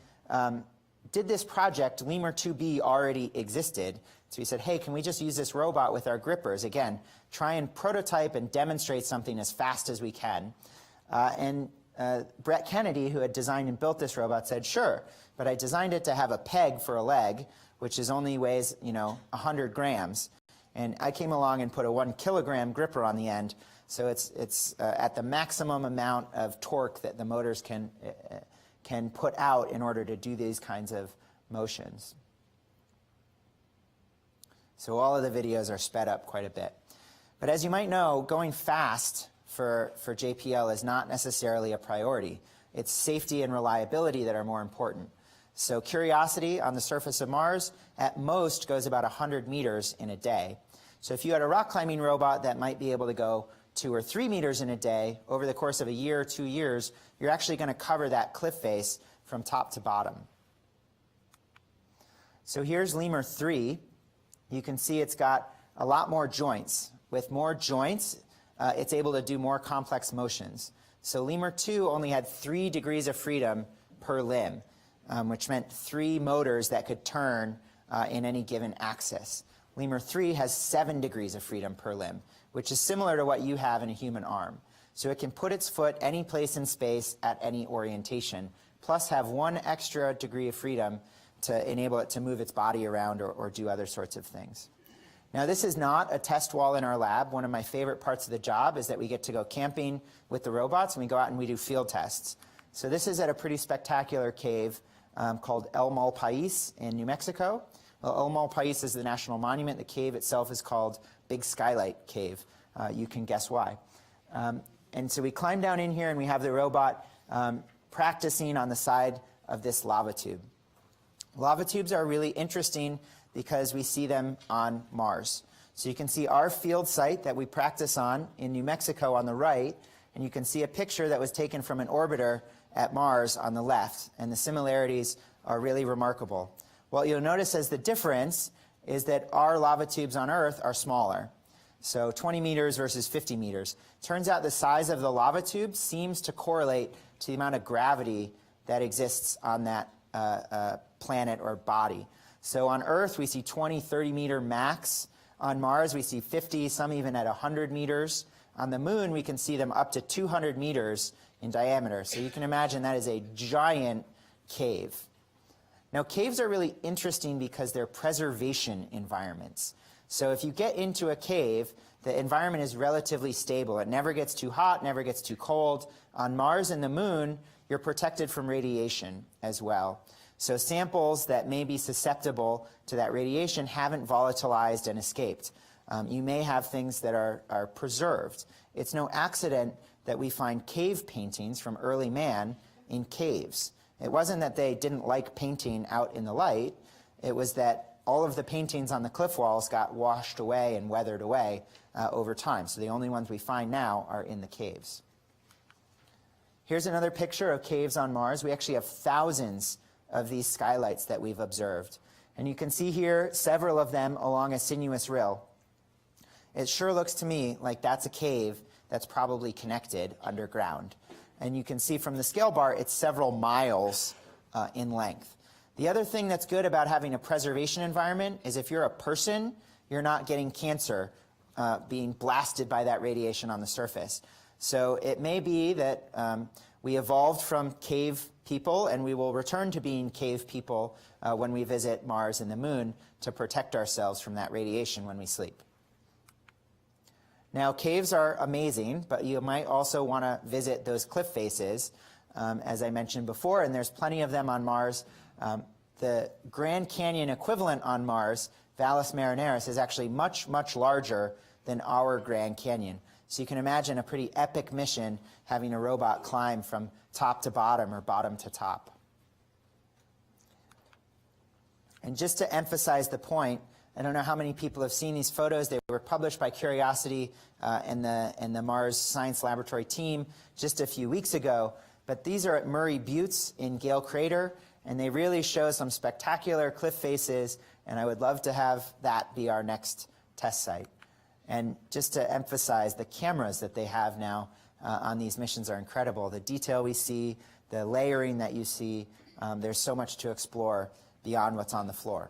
did this project, Lemur 2B already existed. So we said, hey, can we just use this robot with our grippers? Again, try and prototype and demonstrate something as fast as we can. Brett Kennedy, who had designed and built this robot, said, sure, but I designed it to have a peg for a leg, which only weighs 100 grams. And I came along and put a 1 kilogram gripper on the end. So it's at the maximum amount of torque that the motors can put out in order to do these kinds of motions. So all of the videos are sped up quite a bit. But as you might know, going fast for JPL is not necessarily a priority. It's safety and reliability that are more important. So Curiosity on the surface of Mars at most goes about 100 meters in a day. So if you had a rock climbing robot that might be able to go 2 or 3 meters in a day, over the course of a year or 2 years, you're actually going to cover that cliff face from top to bottom. So here's Lemur 3. You can see it's got a lot more joints. With more joints, it's able to do more complex motions. So Lemur 2 only had 3 degrees of freedom per limb, which meant 3 motors that could turn in any given axis. Lemur 3 has 7 degrees of freedom per limb, which is similar to what you have in a human arm. So it can put its foot any place in space at any orientation, plus have 1 extra degree of freedom to enable it to move its body around or do other sorts of things. Now, this is not a test wall in our lab. One of my favorite parts of the job is that we get to go camping with the robots, and we go out and we do field tests. So this is at a pretty spectacular cave called El Malpais in New Mexico. Well, El Malpais is the national monument. The cave itself is called Big Skylight Cave. You can guess why. And so we climb down in here, and we have the robot practicing on the side of this lava tube. Lava tubes are really interesting because we see them on Mars. So you can see our field site that we practice on in New Mexico on the right, and you can see a picture that was taken from an orbiter at Mars on the left, and the similarities are really remarkable. What you'll notice as the difference is that our lava tubes on Earth are smaller. So 20 meters versus 50 meters. Turns out the size of the lava tube seems to correlate to the amount of gravity that exists on that planet or body. So on Earth, we see 20, 30 meter max. On Mars, we see 50, some even at 100 meters. On the Moon, we can see them up to 200 meters in diameter. So you can imagine that is a giant cave. Now, caves are really interesting because they're preservation environments. So if you get into a cave, the environment is relatively stable. It never gets too hot, never gets too cold. On Mars and the Moon, you're protected from radiation as well. So samples that may be susceptible to that radiation haven't volatilized and escaped. You may have things that are preserved. It's no accident that we find cave paintings from early man in caves. It wasn't that they didn't like painting out in the light. It was that all of the paintings on the cliff walls got washed away and weathered away over time. So the only ones we find now are in the caves. Here's another picture of caves on Mars. We actually have thousands of these skylights that we've observed. And you can see here several of them along a sinuous rill. It sure looks to me like that's a cave that's probably connected underground. And you can see from the scale bar, it's several miles in length. The other thing that's good about having a preservation environment is if you're a person, you're not getting cancer being blasted by that radiation on the surface. So it may be that we evolved from cave people, and we will return to being cave people when we visit Mars and the Moon to protect ourselves from that radiation when we sleep. Now, caves are amazing, but you might also want to visit those cliff faces, as I mentioned before, and there's plenty of them on Mars. The Grand Canyon equivalent on Mars, Valles Marineris, is actually much, much larger than our Grand Canyon. So you can imagine a pretty epic mission having a robot climb from top to bottom or bottom to top. And just to emphasize the point, I don't know how many people have seen these photos. They were published by Curiosity and the Mars Science Laboratory team just a few weeks ago. But these are at Murray Buttes in Gale Crater, and they really show some spectacular cliff faces, and I would love to have that be our next test site. And just to emphasize, the cameras that they have now on these missions are incredible. The detail we see, the layering that you see, there's so much to explore beyond what's on the floor.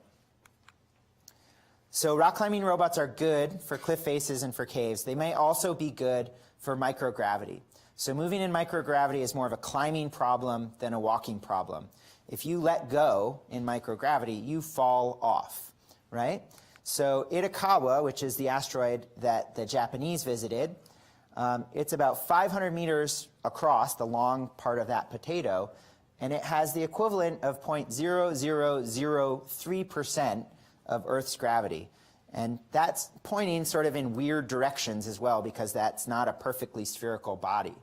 So rock climbing robots are good for cliff faces and for caves. They may also be good for microgravity. So moving in microgravity is more of a climbing problem than a walking problem. If you let go in microgravity, you fall off, right? So Itokawa, which is the asteroid that the Japanese visited, it's about 500 meters across, the long part of that potato, and it has the equivalent of 0.0003% of Earth's gravity. And that's pointing sort of in weird directions as well, because that's not a perfectly spherical body.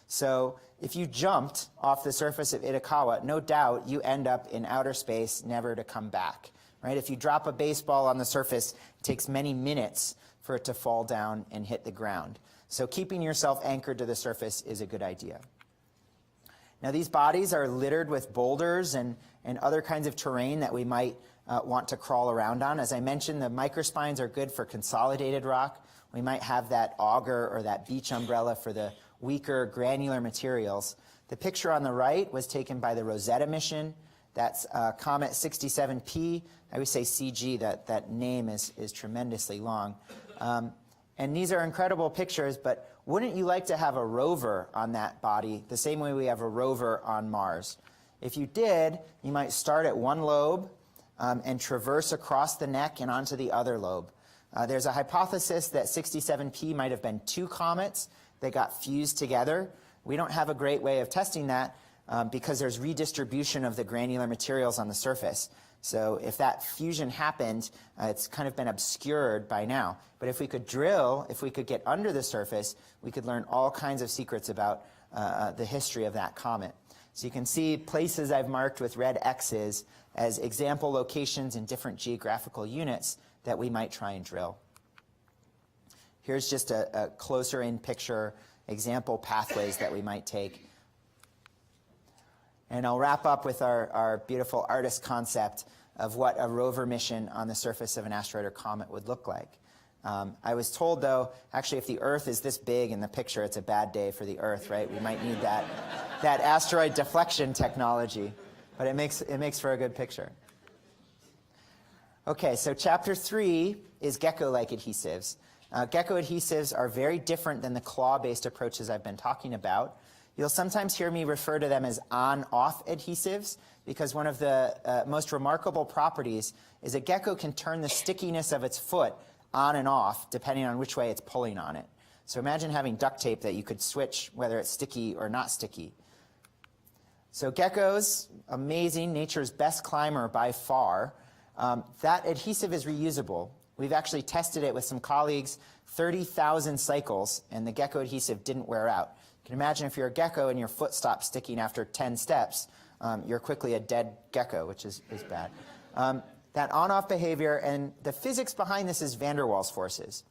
So if you jumped off the surface of Itokawa, no doubt you end up in outer space, never to come back. Right? If you drop a baseball on the surface, it takes many minutes for it to fall down and hit the ground. So keeping yourself anchored to the surface is a good idea. Now, these bodies are littered with boulders and other kinds of terrain that we might want to crawl around on. As I mentioned, the microspines are good for consolidated rock. We might have that auger or that beach umbrella for the weaker granular materials. The picture on the right was taken by the Rosetta mission. That's Comet 67P. I always say CG, that name is tremendously long. And these are incredible pictures, but wouldn't you like to have a rover on that body the same way we have a rover on Mars? If you did, you might start at one lobe and traverse across the neck and onto the other lobe. There's a hypothesis that 67P might have been two comets that got fused together. We don't have a great way of testing that because there's redistribution of the granular materials on the surface. So if that fusion happened, it's kind of been obscured by now. But if we could drill, if we could get under the surface, we could learn all kinds of secrets about the history of that comet. So you can see places I've marked with red X's as example locations in different geographical units that we might try and drill. Here's just a closer in picture example pathways that we might take. And I'll wrap up with our beautiful artist concept of what a rover mission on the surface of an asteroid or comet would look like. I was told, though, actually, if the Earth is this big in the picture, it's a bad day for the Earth, right? We might need that asteroid deflection technology. But it makes for a good picture. OK, so chapter 3 is gecko-like adhesives. Gecko adhesives are very different than the claw-based approaches I've been talking about. You'll sometimes hear me refer to them as on-off adhesives, because one of the most remarkable properties is a gecko can turn the stickiness of its foot on and off depending on which way it's pulling on it. So imagine having duct tape that you could switch whether it's sticky or not sticky. So geckos, amazing, nature's best climber by far. That adhesive is reusable. We've actually tested it with some colleagues, 30,000 cycles, and the gecko adhesive didn't wear out. You can imagine if you're a gecko and your foot stops sticking after 10 steps, you're quickly a dead gecko, which is bad. That on-off behavior, and the physics behind this is van der Waals forces.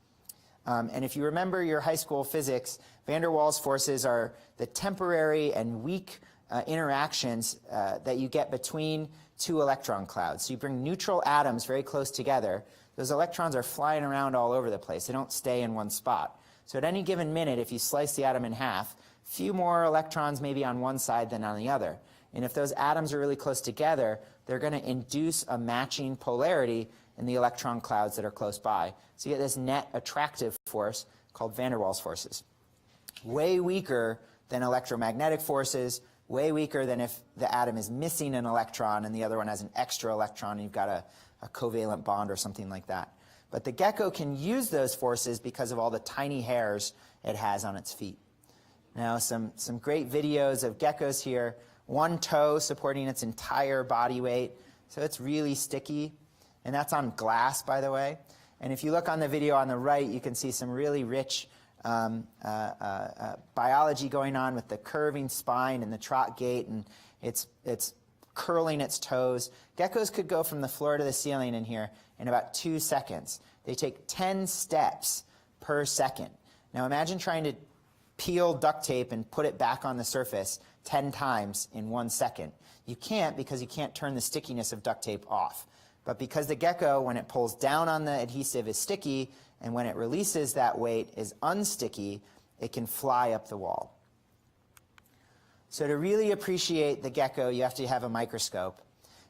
And if you remember your high school physics, van der Waals forces are the temporary and weak interactions that you get between two electron clouds. So you bring neutral atoms very close together. Those electrons are flying around all over the place. They don't stay in one spot. So at any given minute, if you slice the atom in half, few more electrons may be on one side than on the other. And if those atoms are really close together, they're going to induce a matching polarity in the electron clouds that are close by. So you get this net attractive force called van der Waals forces. Way weaker than electromagnetic forces, way weaker than if the atom is missing an electron and the other one has an extra electron and you've got a covalent bond or something like that. But the gecko can use those forces because of all the tiny hairs it has on its feet. Now some great videos of geckos here. One toe supporting its entire body weight. So it's really sticky. And that's on glass, by the way. And if you look on the video on the right, you can see some really rich biology going on with the curving spine and the trot gait, and it's curling its toes. Geckos could go from the floor to the ceiling in here in about 2 seconds. They take 10 steps per second. Now imagine trying to peel duct tape and put it back on the surface 10 times in 1 second. You can't, because you can't turn the stickiness of duct tape off. But because the gecko, when it pulls down on the adhesive, is sticky, and when it releases that weight is unsticky, it can fly up the wall. So to really appreciate the gecko, you have to have a microscope.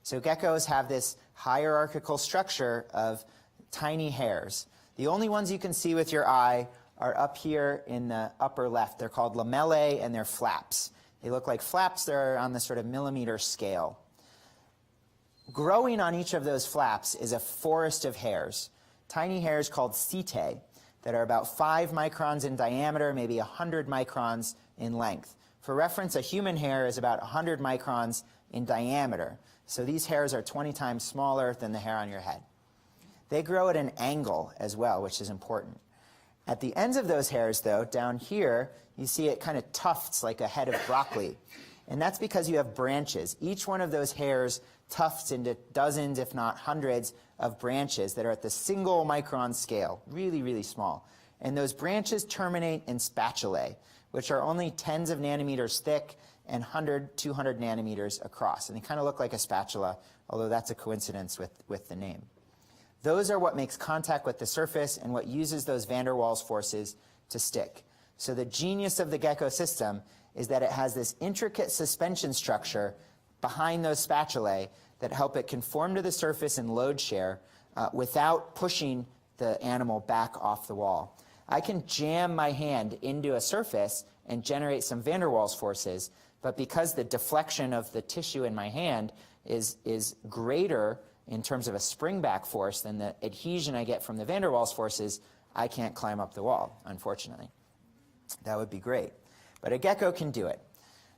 So geckos have this hierarchical structure of tiny hairs. The only ones you can see with your eye are up here in the upper left. They're called lamellae, and they're flaps. They look like flaps. They're on the sort of millimeter scale. Growing on each of those flaps is a forest of hairs, tiny hairs called setae that are about 5 microns in diameter, maybe 100 microns in length. For reference, a human hair is about 100 microns in diameter. So these hairs are 20 times smaller than the hair on your head. They grow at an angle as well, which is important. At the ends of those hairs, though, down here, you see it kind of tufts like a head of broccoli. And that's because you have branches. Each one of those hairs tufts into dozens, if not hundreds, of branches that are at the single micron scale, really, really small. And those branches terminate in spatulae, which are only tens of nanometers thick and 100, 200 nanometers across. And they kind of look like a spatula, although that's a coincidence with the name. Those are what makes contact with the surface and what uses those van der Waals forces to stick. So the genius of the gecko system is that it has this intricate suspension structure behind those spatulae that help it conform to the surface and load share without pushing the animal back off the wall. I can jam my hand into a surface and generate some van der Waals forces, but because the deflection of the tissue in my hand is greater in terms of a spring-back force than the adhesion I get from the van der Waals forces, I can't climb up the wall, unfortunately. That would be great. But a gecko can do it.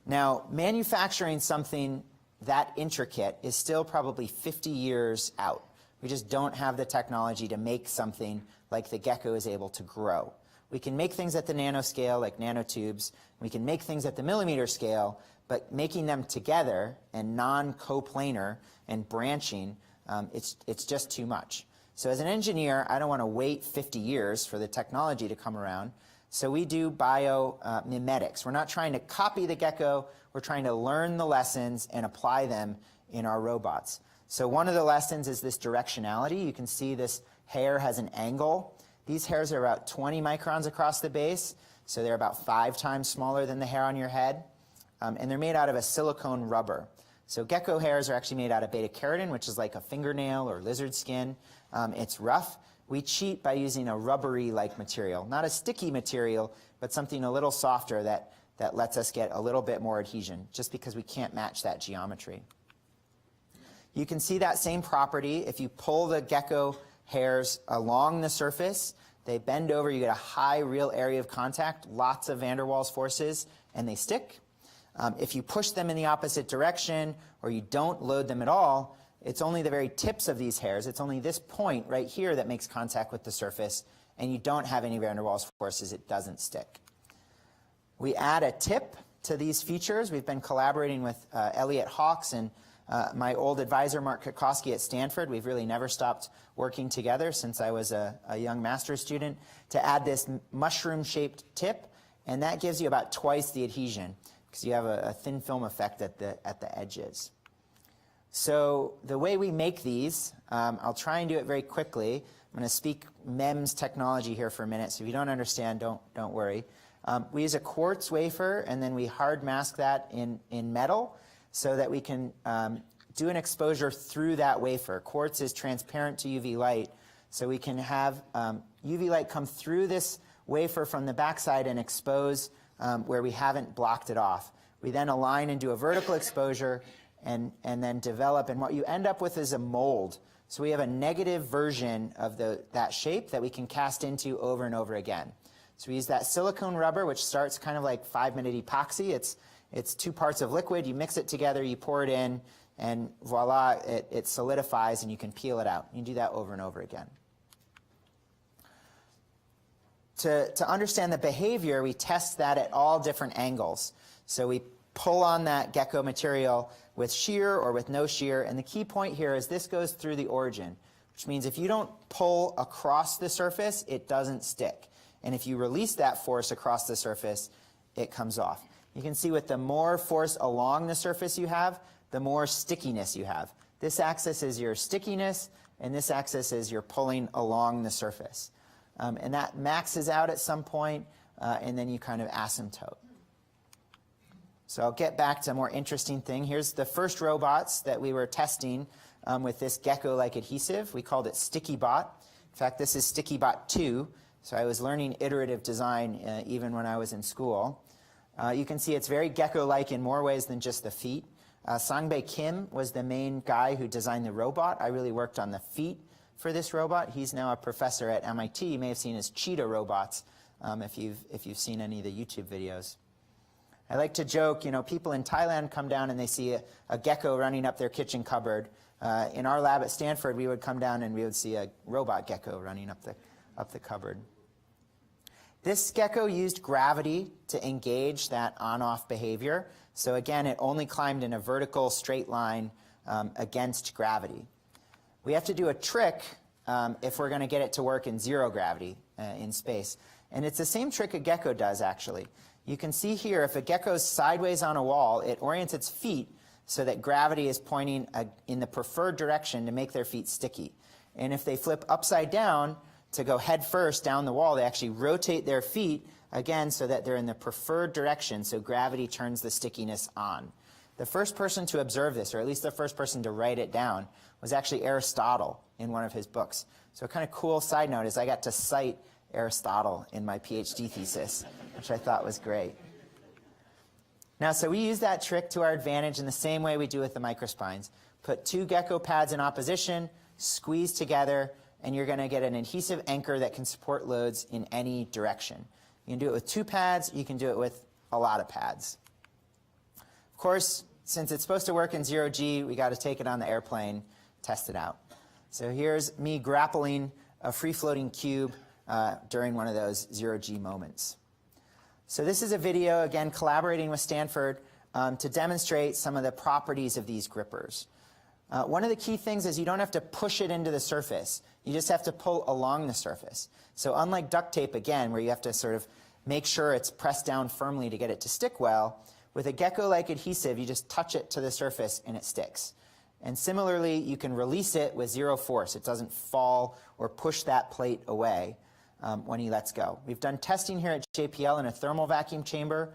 Now, manufacturing something that intricate is still probably 50 years out. We just don't have the technology to make something like the gecko is able to grow. We can make things at the nanoscale, like nanotubes. We can make things at the millimeter scale, but making them together and non-coplanar and branching, it's just too much. So as an engineer, I don't want to wait 50 years for the technology to come around. So we do biomimetics. We're not trying to copy the gecko. We're trying to learn the lessons and apply them in our robots. So one of the lessons is this directionality. You can see this hair has an angle. These hairs are about 20 microns across the base, so they're about 5 times smaller than the hair on your head. And they're made out of a silicone rubber. So gecko hairs are actually made out of beta-keratin, which is like a fingernail or lizard skin. It's rough. We cheat by using a rubbery-like material, not a sticky material, but something a little softer that lets us get a little bit more adhesion, just because we can't match that geometry. You can see that same property if you pull the gecko hairs along the surface. They bend over, you get a high real area of contact, lots of van der Waals forces, and they stick. If you push them in the opposite direction or you don't load them at all, it's only the very tips of these hairs. It's only this point right here that makes contact with the surface, and you don't have any van der Waals forces. It doesn't stick. We add a tip to these features. We've been collaborating with Elliot Hawks and my old advisor, Mark Kukowski at Stanford. We've really never stopped working together since I was a young master's student to add this mushroom-shaped tip, and that gives you about twice the adhesion because you have a thin film effect at the edges. So the way we make these, I'll try and do it very quickly. going to speak MEMS technology here for a minute, so if you don't understand, don't worry. We use a quartz wafer, and then we hard mask that in metal so that we can do an exposure through that wafer. Quartz is transparent to UV light, so we can have UV light come through this wafer from the backside and expose where we haven't blocked it off. We then align and do a vertical exposure and then develop, and what you end up with is a mold. So we have a negative version of that shape that we can cast into over and over again. So we use that silicone rubber, which starts kind of like 5-minute epoxy. It's 2 parts of liquid. You mix it together, you pour it in, and voila, it solidifies, and you can peel it out. You do that over and over again. To understand the behavior, we test that at all different angles. So we pull on that gecko material with shear or with no shear, and the key point here is this goes through the origin, which means if you don't pull across the surface, it doesn't stick. And if you release that force across the surface, it comes off. You can see with the more force along the surface you have, the more stickiness you have. This axis is your stickiness, and this axis is your pulling along the surface. And that maxes out at some point, and then you kind of asymptote. So I'll get back to a more interesting thing. Here's the first robots that we were testing with this gecko-like adhesive. We called it StickyBot. In fact, this is StickyBot 2. So I was learning iterative design even when I was in school. You can see it's very gecko-like in more ways than just the feet. Sang-bae Kim was the main guy who designed the robot. I really worked on the feet for this robot. He's now a professor at MIT. You may have seen his cheetah robots if you've seen any of the YouTube videos. I like to joke, people in Thailand come down and they see a gecko running up their kitchen cupboard. In our lab at Stanford, we would come down and we would see a robot gecko running up the cupboard. This gecko used gravity to engage that on-off behavior. So again, it only climbed in a vertical straight line against gravity. We have to do a trick if we're going to get it to work in zero gravity in space. And it's the same trick a gecko does, actually. You can see here, if a gecko's sideways on a wall, it orients its feet so that gravity is pointing in the preferred direction to make their feet sticky. And if they flip upside down to go head first down the wall, they actually rotate their feet, again, so that they're in the preferred direction, so gravity turns the stickiness on. The first person to observe this, or at least the first person to write it down, was actually Aristotle in one of his books. So a kind of cool side note is I got to cite Aristotle in my PhD thesis, which I thought was great. Now, so we use that trick to our advantage in the same way we do with the microspines. Put 2 gecko pads in opposition, squeeze together, and you're going to get an adhesive anchor that can support loads in any direction. You can do it with 2 pads. You can do it with a lot of pads. Of course, since it's supposed to work in 0G, we got to take it on the airplane, test it out. So here's me grappling a free-floating cube during one of those 0G moments. So this is a video, again, collaborating with Stanford to demonstrate some of the properties of these grippers. One of the key things is you don't have to push it into the surface. You just have to pull along the surface. So unlike duct tape, again, where you have to sort of make sure it's pressed down firmly to get it to stick well, with a gecko-like adhesive, you just touch it to the surface and it sticks. And similarly, you can release it with 0 force. It doesn't fall or push that plate away when he lets go. We've done testing here at JPL in a thermal vacuum chamber,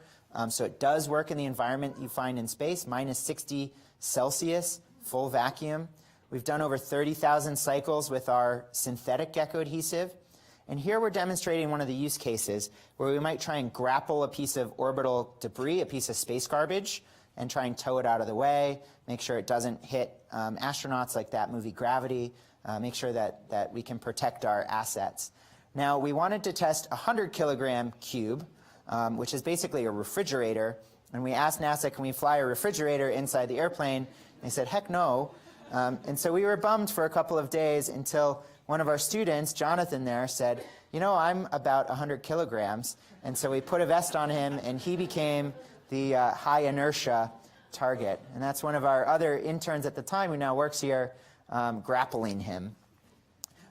so it does work in the environment you find in space, minus 60 Celsius, full vacuum. We've done over 30,000 cycles with our synthetic gecko adhesive. And here we're demonstrating one of the use cases where we might try and grapple a piece of orbital debris, a piece of space garbage, and try and tow it out of the way, make sure it doesn't hit astronauts like that movie Gravity, make sure that we can protect our assets. Now, we wanted to test a 100-kilogram cube, which is basically a refrigerator, and we asked NASA, can we fly a refrigerator inside the airplane? And they said, heck no. And so we were bummed for a couple of days until one of our students, Jonathan there, said, I'm about 100 kilograms. And so we put a vest on him, and he became the high inertia target. And that's one of our other interns at the time who now works here, grappling him.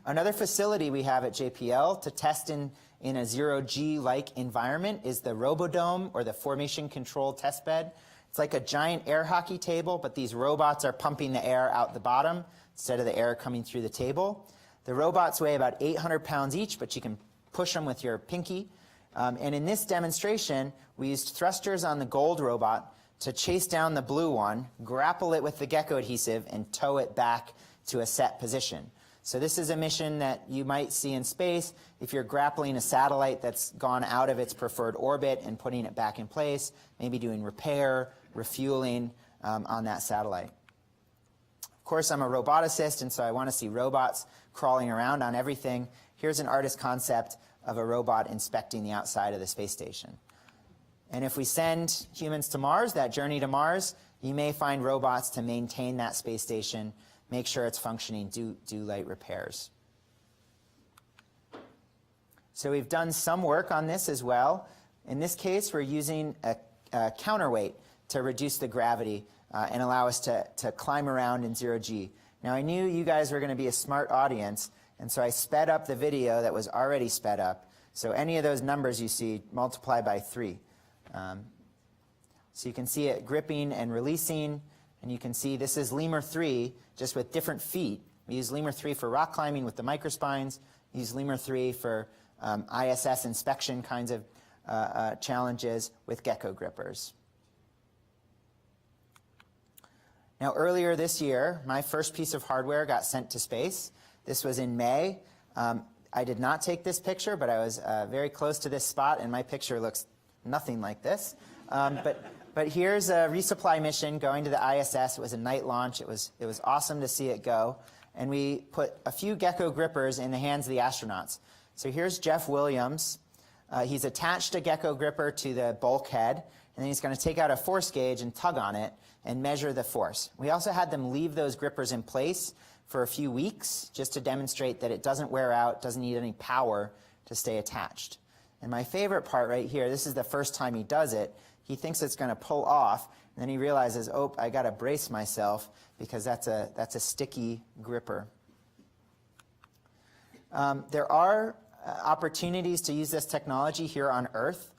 Another facility we have at JPL to test in a 0G-like environment is the Robodome, or the Formation Control Test Bed. It's like a giant air hockey table, but these robots are pumping the air out the bottom instead of the air coming through the table. The robots weigh about 800 pounds each, but you can push them with your pinky. And in this demonstration, we used thrusters on the gold robot to chase down the blue one, grapple it with the gecko adhesive, and tow it back to a set position. So this is a mission that you might see in space if you're grappling a satellite that's gone out of its preferred orbit and putting it back in place, maybe doing repair, refueling on that satellite. Of course, I'm a roboticist, and so I want to see robots crawling around on everything. Here's an artist concept of a robot inspecting the outside of the space station. And if we send humans to Mars, that journey to Mars, you may find robots to maintain that space station, make sure it's functioning, do light repairs. So we've done some work on this as well. In this case, we're using a counterweight to reduce the gravity and allow us to climb around in zero G. Now, I knew you guys were going to be a smart audience, and so I sped up the video that was already sped up. So any of those numbers you see, multiply by 3. So you can see it gripping and releasing, and you can see this is Lemur 3, just with different feet. We use Lemur 3 for rock climbing with the microspines. We use Lemur 3 for ISS inspection kinds of challenges with gecko grippers. Now, earlier this year, my first piece of hardware got sent to space. This was in May. I did not take this picture, but I was very close to this spot, and my picture looks nothing like this. But here's a resupply mission going to the ISS. It was a night launch. It was awesome to see it go. And we put a few gecko grippers in the hands of the astronauts. So here's Jeff Williams. He's attached a gecko gripper to the bulkhead, and then he's going to take out a force gauge and tug on it and measure the force. We also had them leave those grippers in place for a few weeks just to demonstrate that it doesn't wear out, doesn't need any power to stay attached. And my favorite part right here, this is the first time he does it, he thinks it's going to pull off, and then he realizes, oh, I got to brace myself because that's a sticky gripper. There are opportunities to use this technology here on Earth.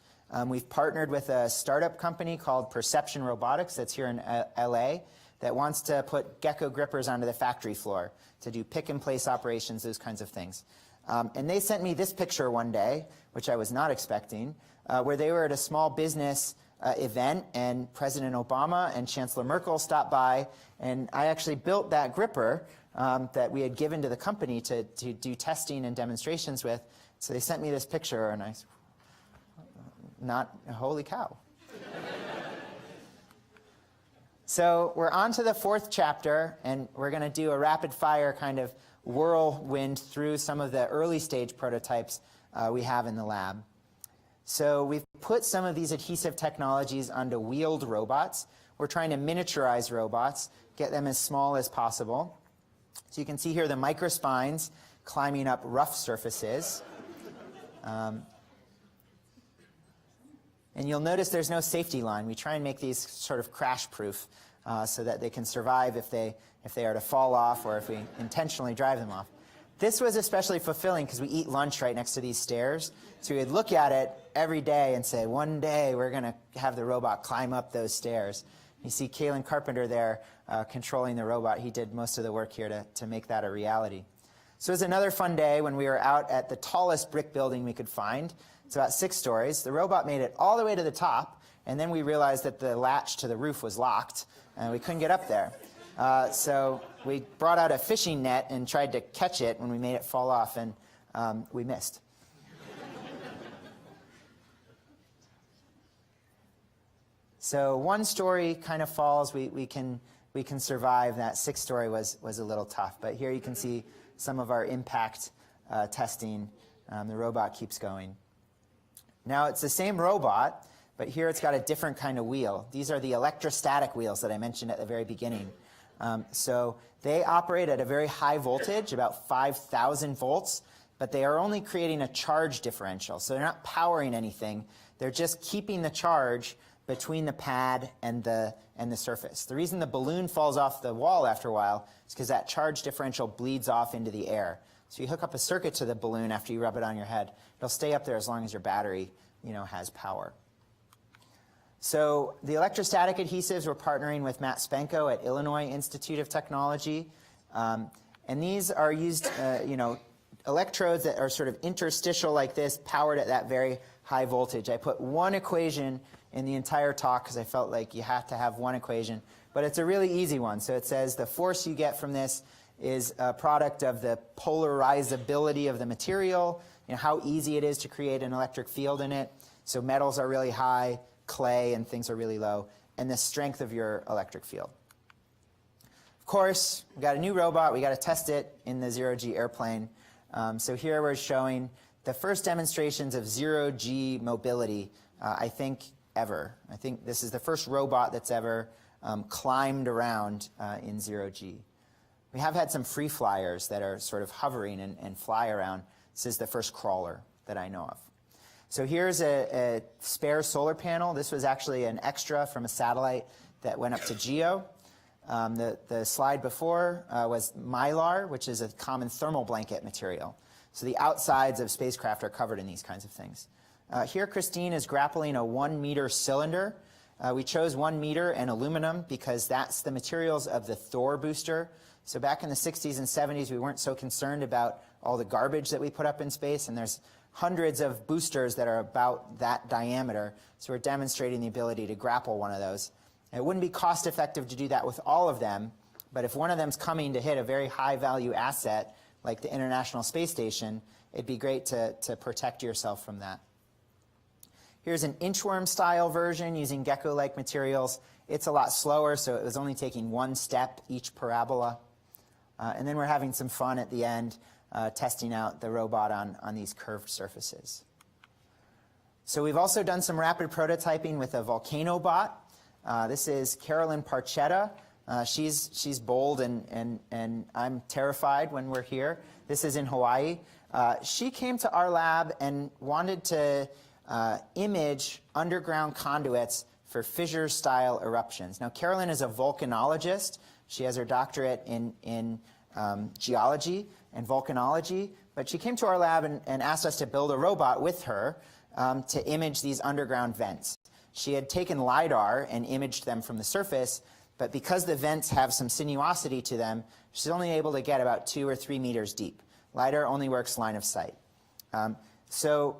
We've partnered with a startup company called Perception Robotics that's here in LA that wants to put gecko grippers onto the factory floor to do pick-and-place operations, those kinds of things. And they sent me this picture one day, which I was not expecting, where they were at a small business event, and President Obama and Chancellor Merkel stopped by, and I actually built that gripper that we had given to the company to do testing and demonstrations with. So they sent me this picture, and I said, holy cow. So we're on to the 4th chapter, and we're going to do a rapid-fire kind of whirlwind through some of the early stage prototypes we have in the lab. So we've put some of these adhesive technologies onto wheeled robots. We're trying to miniaturize robots, get them as small as possible. So you can see here the microspines climbing up rough surfaces. And you'll notice there's no safety line. We try and make these sort of crash-proof so that they can survive if they are to fall off or if we intentionally drive them off. This was especially fulfilling because we eat lunch right next to these stairs. So we'd look at it every day and say, one day we're going to have the robot climb up those stairs. You see Kalen Carpenter there controlling the robot. He did most of the work here to make that a reality. So it was another fun day when we were out at the tallest brick building we could find. It's about 6 stories. The robot made it all the way to the top, and then we realized that the latch to the roof was locked, and we couldn't get up there. So we brought out a fishing net and tried to catch it when we made it fall off, and we missed. So one story kind of falls. We can survive. That 6th story was a little tough. But here you can see some of our impact testing. The robot keeps going. Now it's the same robot, but here it's got a different kind of wheel. These are the electrostatic wheels that I mentioned at the very beginning. So they operate at a very high voltage, about 5,000 volts, but they are only creating a charge differential. So they're not powering anything. They're just keeping the charge between the pad and the surface. The reason the balloon falls off the wall after a while is because that charge differential bleeds off into the air. So you hook up a circuit to the balloon after you rub it on your head. It'll stay up there as long as your battery, has power. So the electrostatic adhesives, we're partnering with Matt Spenko at Illinois Institute of Technology. And these are used, electrodes that are sort of interstitial like this, powered at that very high voltage. I put one equation in the entire talk because I felt like you have to have one equation. But it's a really easy one. So it says the force you get from this is a product of the polarizability of the material, how easy it is to create an electric field in it. So metals are really high, clay and things are really low, and the strength of your electric field. Of course, we got a new robot. We got to test it in the zero-G airplane. So here we're showing the first demonstrations of zero-G mobility, I think, ever. I think this is the first robot that's ever climbed around in zero-G. We have had some free flyers that are sort of hovering and fly around. This is the first crawler that I know of. So here's a spare solar panel. This was actually an extra from a satellite that went up to GEO. The slide before was mylar, which is a common thermal blanket material. So the outsides of spacecraft are covered in these kinds of things. Here Christine is grappling a 1 meter cylinder. We chose 1 meter and aluminum because that's the materials of the Thor booster. So back in the 60s and 70s, we weren't so concerned about all the garbage that we put up in space, and there's hundreds of boosters that are about that diameter. So we're demonstrating the ability to grapple one of those. And it wouldn't be cost effective to do that with all of them, but if one of them's coming to hit a very high value asset, like the International Space Station, it'd be great to protect yourself from that. Here's an inchworm style version using gecko-like materials. It's a lot slower, so it was only taking one step each parabola. And then we're having some fun at the end testing out the robot on these curved surfaces. So we've also done some rapid prototyping with a volcano bot. This is Carolyn Parchetta. She's bold and I'm terrified when we're here. This is in Hawaii. She came to our lab and wanted to image underground conduits for fissure-style eruptions. Now, Carolyn is a volcanologist. She has her doctorate in geology and volcanology, but she came to our lab and asked us to build a robot with her to image these underground vents. She had taken LiDAR and imaged them from the surface, but because the vents have some sinuosity to them, she's only able to get about 2 or 3 meters deep. LiDAR only works line of sight. So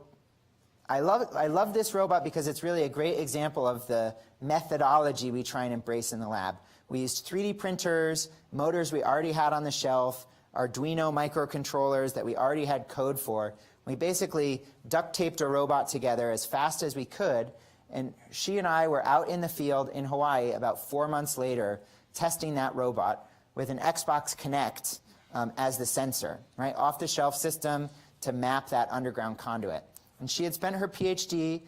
I love this robot because it's really a great example of the methodology we try and embrace in the lab. We used 3D printers, motors we already had on the shelf, Arduino microcontrollers that we already had code for. We basically duct taped a robot together as fast as we could, and she and I were out in the field in Hawaii about 4 months later testing that robot with an Xbox Kinect as the sensor, right? Off-the-shelf system to map that underground conduit. And she had spent her PhD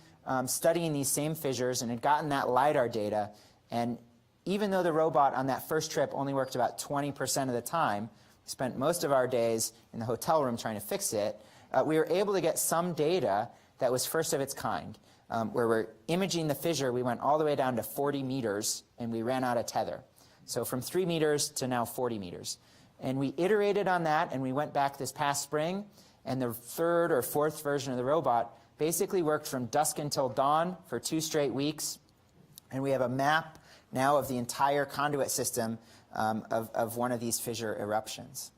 studying these same fissures and had gotten that LiDAR data. And even though the robot on that first trip only worked about 20% of the time, we spent most of our days in the hotel room trying to fix it, we were able to get some data that was first of its kind. Where we're imaging the fissure, we went all the way down to 40 meters, and we ran out of tether. So from 3 meters to now 40 meters. And we iterated on that, and we went back this past spring, and the 3rd or 4th version of the robot basically worked from dusk until dawn for 2 straight weeks. And we have a map now of the entire conduit system of one of these fissure eruptions.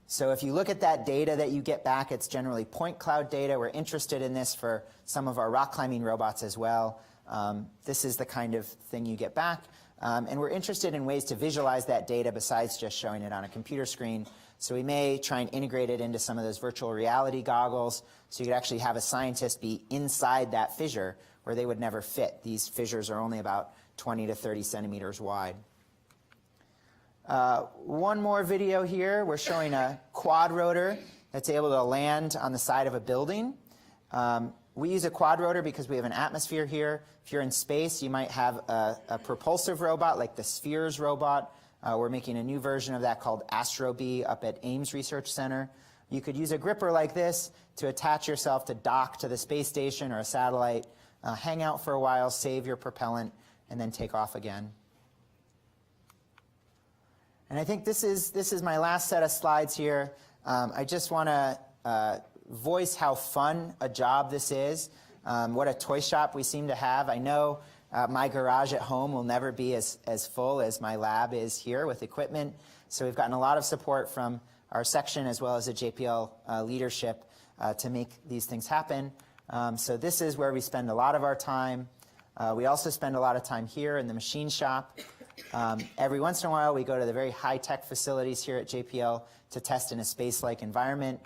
So if you look at that data that you get back, it's generally point cloud data. We're interested in this for some of our rock climbing robots as well. This is the kind of thing you get back. And we're interested in ways to visualize that data besides just showing it on a computer screen. So we may try and integrate it into some of those virtual reality goggles so you could actually have a scientist be inside that fissure where they would never fit. These fissures are only about 20 to 30 centimeters wide. One more video here. We're showing a quad rotor that's able to land on the side of a building. We use a quad rotor because we have an atmosphere here. If you're in space, you might have a propulsive robot like the Spheres robot. We're making a new version of that called Asteroid up at Ames Research Center. You could use a gripper like this to attach yourself to dock to the space station or a satellite, hang out for a while, save your propellant, and then take off again. And I think this is my last set of slides here. I just want to voice how fun a job this is, what a toy shop we seem to have. I know My garage at home will never be as full as my lab is here with equipment. So we've gotten a lot of support from our section as well as the JPL leadership to make these things happen. So this is where we spend a lot of our time. We also spend a lot of time here in the machine shop. Every once in a while, we go to the very high-tech facilities here at JPL to test in a space-like environment.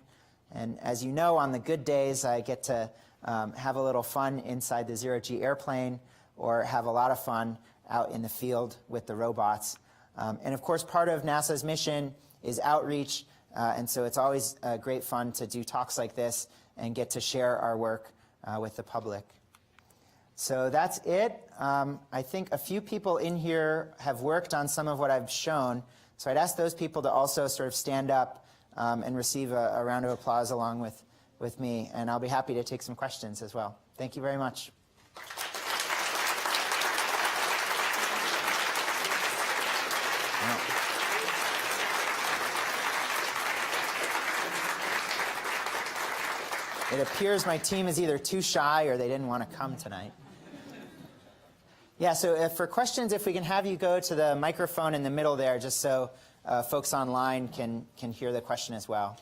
And as you know, on the good days, I get to have a little fun inside the zero-G airplane or have a lot of fun out in the field with the robots. And of course, part of NASA's mission is outreach. And so it's always great fun to do talks like this and get to share our work with the public. So that's it. I think a few people in here have worked on some of what I've shown. So I'd ask those people to also sort of stand up and receive a round of applause along with me. And I'll be happy to take some questions as well. Thank you very much. It appears my team is either too shy or they didn't want to come tonight. Yeah, so for questions, if we can have you go to the microphone in the middle there, just so folks online can hear the question as well.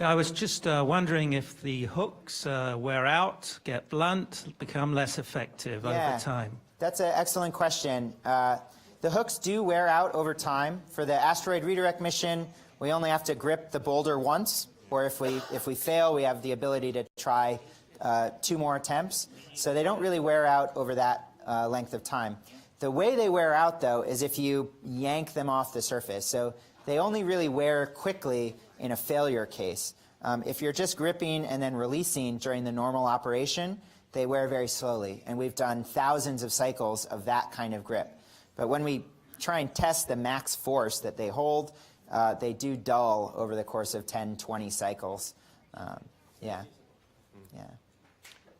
I was just wondering if the hooks wear out, get blunt, become less effective over time. That's an excellent question. The hooks do wear out over time. For the asteroid redirect mission, we only have to grip the boulder once, or if we fail, we have the ability to try 2 more attempts. So they don't really wear out over that length of time. The way they wear out, though, is if you yank them off the surface. So they only really wear quickly in a failure case. If you're just gripping and then releasing during the normal operation, they wear very slowly. And we've done thousands of cycles of that kind of grip. But when we try and test the max force that they hold, they do dull over the course of 10, 20 cycles. Yeah.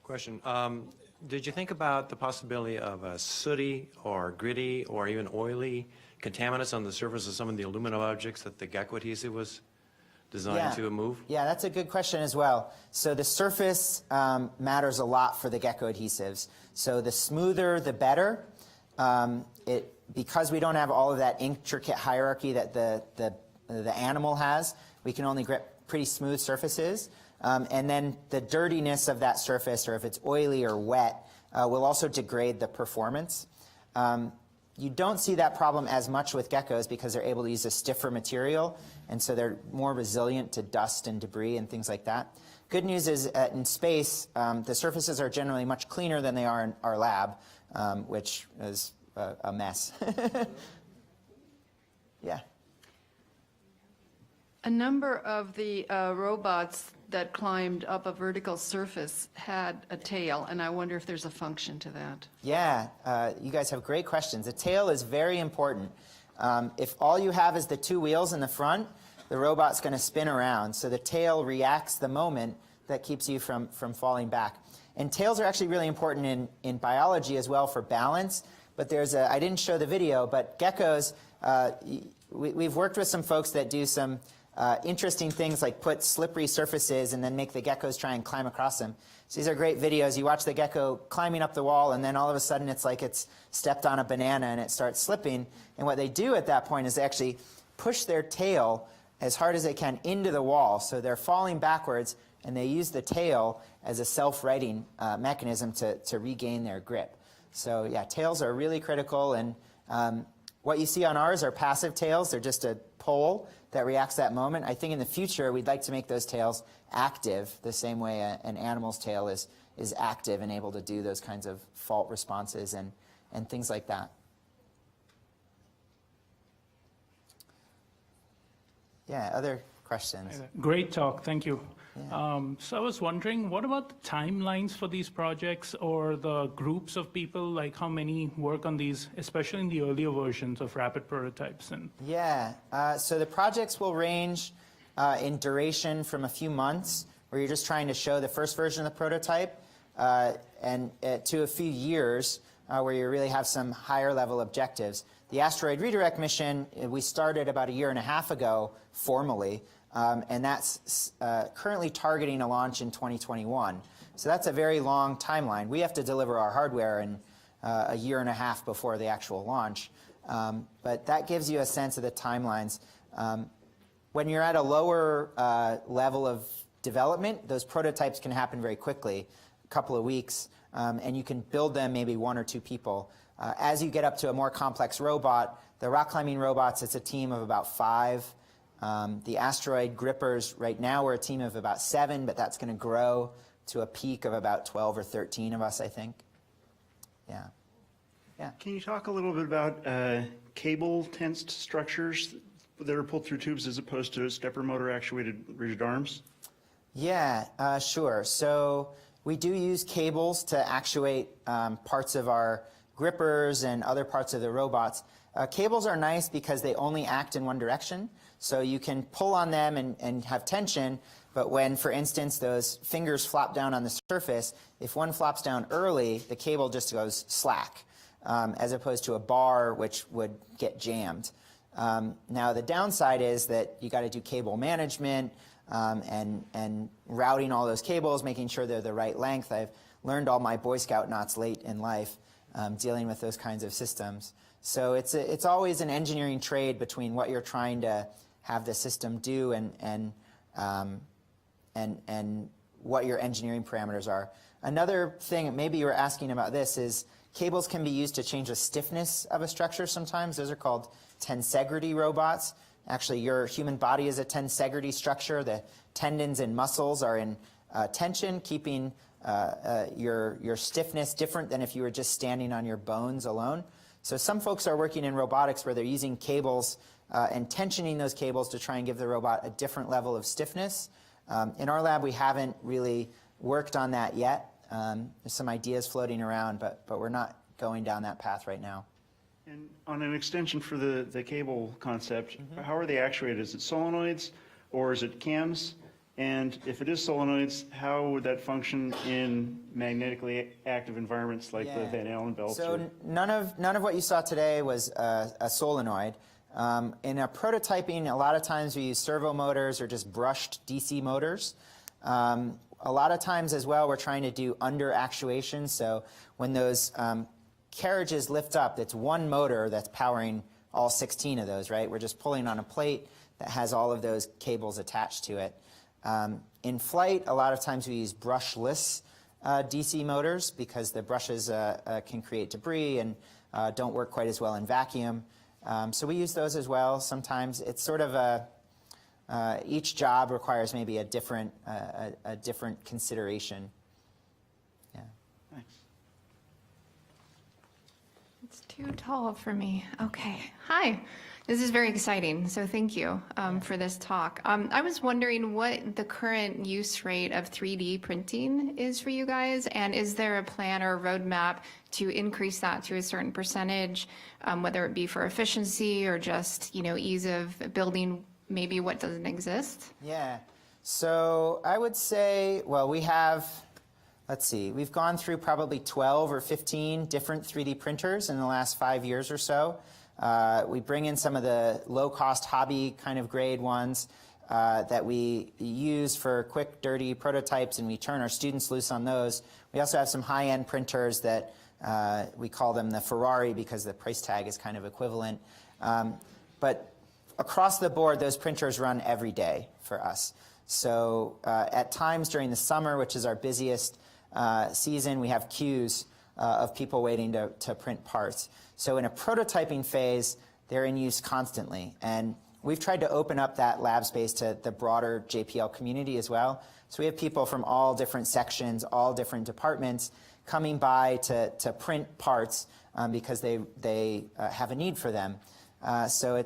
Question. Did you think about the possibility of a sooty or gritty or even oily contaminants on the surface of some of the aluminum objects that the gecko adhesive was designed to remove? Yeah, that's a good question as well. So the surface matters a lot for the gecko adhesives. So the smoother, the better. Because we don't have all of that intricate hierarchy that the animal has, we can only grip pretty smooth surfaces. And then the dirtiness of that surface, or if it's oily or wet, will also degrade the performance. You don't see that problem as much with geckos because they're able to use a stiffer material, and so they're more resilient to dust and debris and things like that. Good news is in space, the surfaces are generally much cleaner than they are in our lab, which is a mess. Yeah. A number of the robots that climbed up a vertical surface had a tail, and I wonder if there's a function to that. Yeah, you guys have great questions. The tail is very important. If all you have is the 2 wheels in the front, the robot's going to spin around. So the tail reacts the moment that keeps you from falling back. And tails are actually really important in biology as well for balance. But there's I didn't show the video, but geckos, we've worked with some folks that do some interesting things like put slippery surfaces and then make the geckos try and climb across them. So these are great videos. You watch the gecko climbing up the wall, and then all of a sudden it's like it's stepped on a banana and it starts slipping. And what they do at that point is they actually push their tail as hard as they can into the wall. So they're falling backwards, and they use the tail as a self-righting mechanism to regain their grip. So yeah, tails are really critical. And what you see on ours are passive tails. They're just a pole that reacts that moment. I think in the future we'd like to make those tails active, the same way an animal's tail is active and able to do those kinds of fault responses and things like that. Yeah, other questions? Great talk, thank you. Yeah. So I was wondering, what about the timelines for these projects or the groups of people, like how many work on these, especially in the earlier versions of rapid prototypes? Yeah, so the projects will range in duration from a few months, where you're just trying to show the first version of the prototype, and to a few years, where you really have some higher level objectives. The asteroid redirect mission, we started about 1.5 years ago formally, and that's currently targeting a launch in 2021. So that's a very long timeline. We have to deliver our hardware in a year and a half before the actual launch. But that gives you a sense of the timelines. When you're at a lower level of development, those prototypes can happen very quickly, a couple of weeks, and you can build them maybe 1 or 2 people. As you get up to a more complex robot, the rock climbing robots, it's a team of about 5. The asteroid grippers, right now we're a team of about 7, but that's going to grow to a peak of about 12 or 13 of us, I think. Yeah. Yeah. Can you talk a little bit about cable tensed structures that are pulled through tubes as opposed to stepper motor actuated rigid arms? Yeah, sure. So we do use cables to actuate parts of our grippers and other parts of the robots. Cables are nice because they only act in one direction. So you can pull on them and have tension, but when, for instance, those fingers flop down on the surface, if one flops down early, the cable just goes slack, as opposed to a bar which would get jammed. Now the downside is that you got to do cable management and routing all those cables, making sure they're the right length. I've learned all my Boy Scout knots late in life dealing with those kinds of systems. So it's always an engineering trade between what you're trying to have the system do and what your engineering parameters are. Another thing, maybe you were asking about this, is cables can be used to change the stiffness of a structure sometimes. Those are called tensegrity robots. Actually, your human body is a tensegrity structure. The tendons and muscles are in tension, keeping your stiffness different than if you were just standing on your bones alone. So some folks are working in robotics where they're using cables and tensioning those cables to try and give the robot a different level of stiffness. In our lab, we haven't really worked on that yet. There's some ideas floating around, but we're not going down that path right now. And on an extension for the cable concept, how are they actuated? Is it solenoids or is it cams? And if it is solenoids, how would that function in magnetically active environments like the Van Allen belts? So none of what you saw today was a solenoid. In a prototyping, a lot of times we use servo motors or just brushed DC motors. A lot of times as well, we're trying to do under actuation. So when those carriages lift up, it's one motor that's powering all 16 of those, right? We're just pulling on a plate that has all of those cables attached to it. In flight, a lot of times we use brushless DC motors because the brushes can create debris and don't work quite as well in vacuum. So we use those as well. Sometimes it's sort of each job requires maybe a different consideration. Yeah. Thanks. It's too tall for me. Okay. Hi. This is very exciting, so thank you for this talk. I was wondering what the current use rate of 3D printing is for you guys, and is there a plan or a roadmap to increase that to a certain percentage, whether it be for efficiency or just ease of building maybe what doesn't exist? Yeah. So I would say, well, we have, let's see, we've gone through probably 12 or 15 different 3D printers in the last 5 years or so. We bring in some of the low-cost hobby kind of grade ones that we use for quick, dirty prototypes, and we turn our students loose on those. We also have some high-end printers that we call them the Ferrari because the price tag is kind of equivalent. But across the board, those printers run every day for us. So at times during the summer, which is our busiest season, we have queues of people waiting to print parts. So in a prototyping phase, they're in use constantly. And we've tried to open up that lab space to the broader JPL community as well. So we have people from all different sections, all different departments coming by to print parts because they have a need for them. So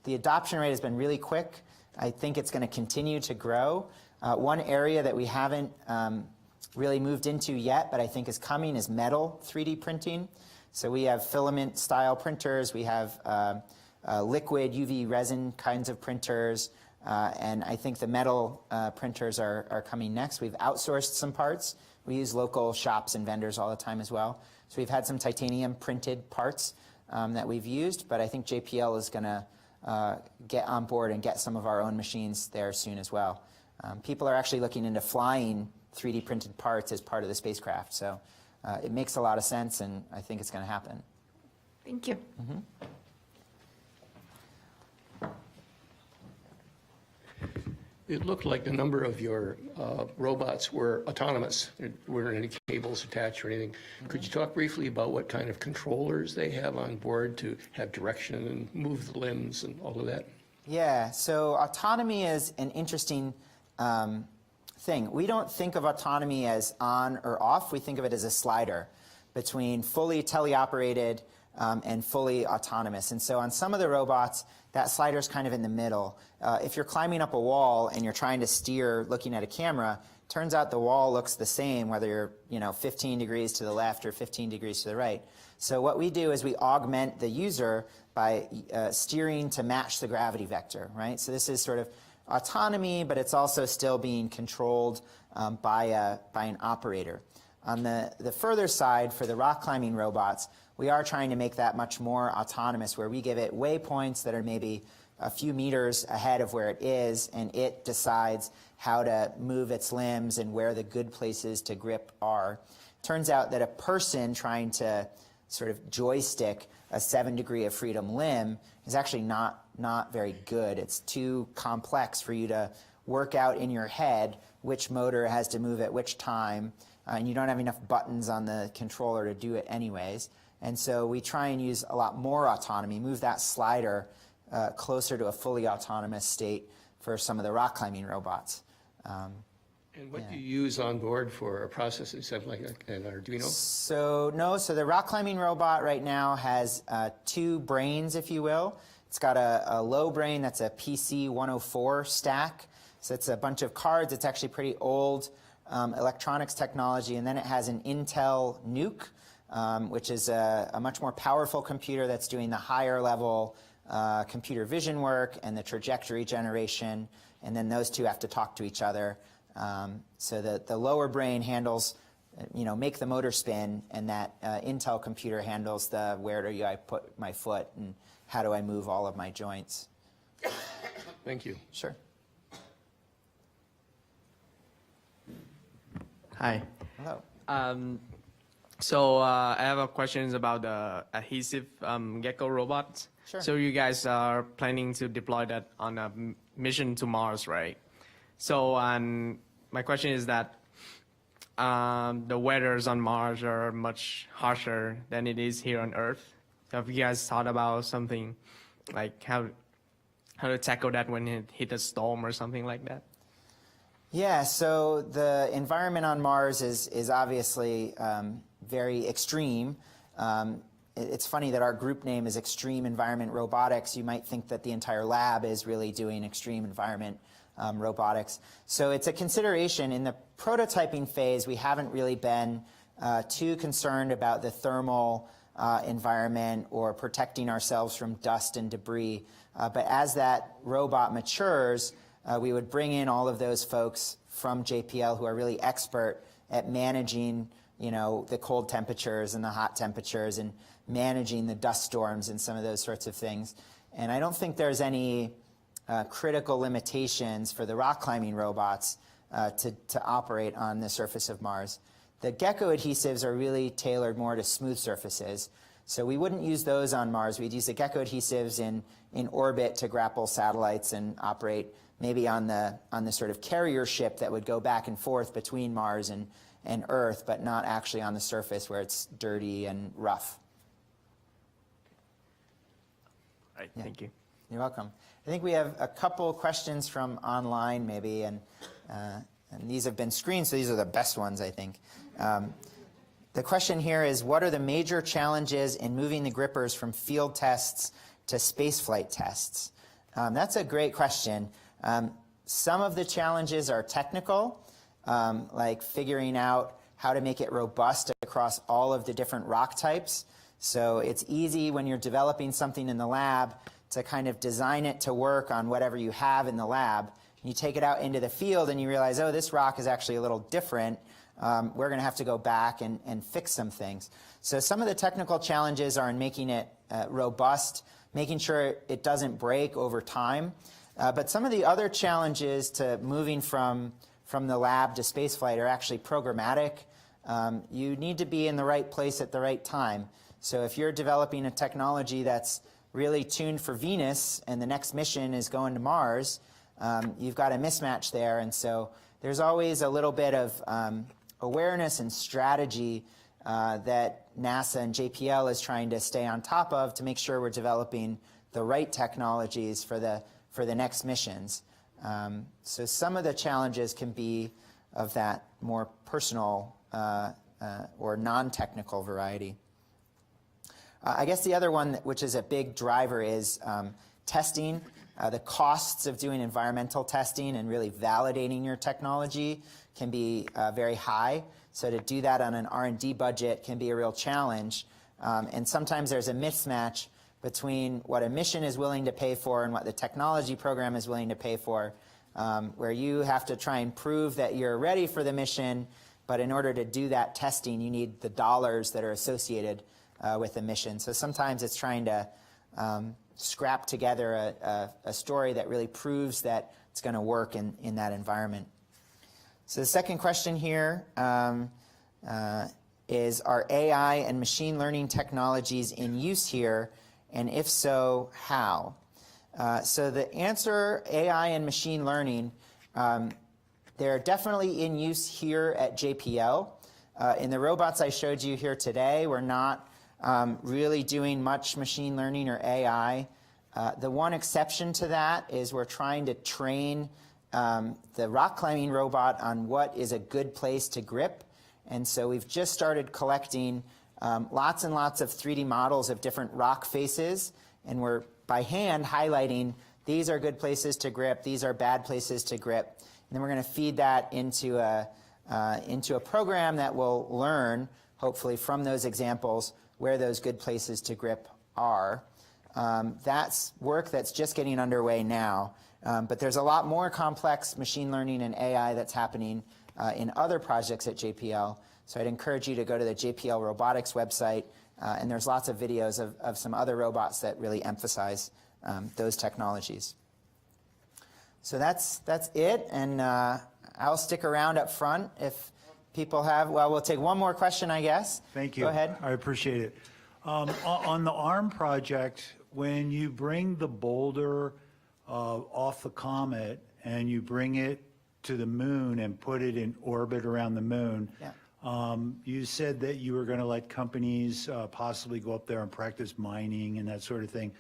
the adoption rate has been really quick. I think it's going to continue to grow. One area that we haven't really moved into yet, but I think is coming, is metal 3D printing. So we have filament style printers, we have liquid UV resin kinds of printers, and I think the metal printers are coming next. We've outsourced some parts. We use local shops and vendors all the time as well. So we've had some titanium printed parts that we've used, but I think JPL is going to get on board and get some of our own machines there soon as well. People are actually looking into flying 3D printed parts as part of the spacecraft. So it makes a lot of sense, and I think it's going to happen. Thank you. It looked like a number of your robots were autonomous. There weren't any cables attached or anything. Could you talk briefly about what kind of controllers they have on board to have direction and move the limbs and all of that? Yeah, so autonomy is an interesting thing. We don't think of autonomy as on or off. We think of it as a slider between fully teleoperated and fully autonomous. And so on some of the robots, that slider is kind of in the middle. If you're climbing up a wall and you're trying to steer looking at a camera, turns out the wall looks the same whether you're 15 degrees to the left or 15 degrees to the right. So what we do is we augment the user by steering to match the gravity vector, right? So this is sort of autonomy, but it's also still being controlled by an operator. On the further side, for the rock climbing robots, we are trying to make that much more autonomous, where we give it waypoints that are maybe a few meters ahead of where it is, and it decides how to move its limbs and where the good places to grip are. Turns out that a person trying to sort of joystick a 7-degree of freedom limb is actually not very good. It's too complex for you to work out in your head which motor has to move at which time, and you don't have enough buttons on the controller to do it anyways. And so we try and use a lot more autonomy, move that slider closer to a fully autonomous state for some of the rock climbing robots. And what do you use on board for a processing, something like an Arduino? So the rock climbing robot right now has 2 brains, if you will. It's got a low brain that's a PC 104 stack. So it's a bunch of cards. It's actually pretty old electronics technology. And then it has an Intel Nuke, which is a much more powerful computer that's doing the higher level computer vision work and the trajectory generation. And then those two have to talk to each other. So the lower brain handles, make the motor spin, and that Intel computer handles the where do I put my foot and how do I move all of my joints. Thank you. Sure. Hi. Hello. So I have a questions about the adhesive gecko robots. Sure. So you guys are planning to deploy that on a mission to Mars, right? So my question is that the weathers on Mars are much harsher than it is here on Earth. So have you guys thought about something like how to tackle that when it hit a storm or something like that? Yeah, so the environment on Mars is obviously very extreme. It's funny that our group name is Extreme Environment Robotics. You might think that the entire lab is really doing extreme environment robotics. So it's a consideration. In the prototyping phase, we haven't really been too concerned about the thermal environment or protecting ourselves from dust and debris. But as that robot matures, we would bring in all of those folks from JPL who are really expert at managing the cold temperatures and the hot temperatures and managing the dust storms and some of those sorts of things. And I don't think there's any critical limitations for the rock climbing robots to operate on the surface of Mars. The gecko adhesives are really tailored more to smooth surfaces. So we wouldn't use those on Mars. We'd use the gecko adhesives in orbit to grapple satellites and operate maybe on the sort of carrier ship that would go back and forth between Mars and Earth, but not actually on the surface where it's dirty and rough. All right, Yeah. thank you. You're welcome. I think we have a couple questions from online maybe, and these have been screened, so these are the best ones, I think. The question here is, what are the major challenges in moving the grippers from field tests to spaceflight tests? That's a great question. Some of the challenges are technical, like figuring out how to make it robust across all of the different rock types. So it's easy when you're developing something in the lab to kind of design it to work on whatever you have in the lab. You take it out into the field and you realize, oh, this rock is actually a little different. We're going to have to go back and fix some things. So some of the technical challenges are in making it robust, making sure it doesn't break over time. But some of the other challenges to moving from the lab to spaceflight are actually programmatic. You need to be in the right place at the right time. So if you're developing a technology that's really tuned for Venus and the next mission is going to Mars, you've got a mismatch there. And so there's always a little bit of awareness and strategy that NASA and JPL is trying to stay on top of to make sure we're developing the right technologies for the next missions. So some of the challenges can be of that more personal or non-technical variety. I guess the other one, which is a big driver, is testing. The costs of doing environmental testing and really validating your technology can be very high. So to do that on an R&D budget can be a real challenge. And sometimes there's a mismatch between what a mission is willing to pay for and what the technology program is willing to pay for, where you have to try and prove that you're ready for the mission, but in order to do that testing, you need the dollars that are associated with the mission. So sometimes it's trying to scrap together a story that really proves that it's going to work in that environment. So the second question here is, are AI and machine learning technologies in use here, and if so, how? So the answer, AI and machine learning, they're definitely in use here at JPL. In the robots I showed you here today, we're not really doing much machine learning or AI. The one exception to that is we're trying to train the rock climbing robot on what is a good place to grip. And so we've just started collecting lots and lots of 3D models of different rock faces, and we're by hand highlighting these are good places to grip, these are bad places to grip. And then we're going to feed that into a program that will learn, hopefully from those examples, where those good places to grip are. That's work that's just getting underway now. But there's a lot more complex machine learning and AI that's happening in other projects at JPL. So I'd encourage you to go to the JPL Robotics website, and there's lots of videos of some other robots that really emphasize those technologies. So that's it, and I'll stick around up front if people have. Well, we'll take one more question, I guess. Thank you. Go ahead. I appreciate it. On the ARM project, when you bring the boulder off the comet and you bring it to the moon and put it in orbit around the moon, Yeah. You said that you were going to let companies possibly go up there and practice mining and that sort of thing.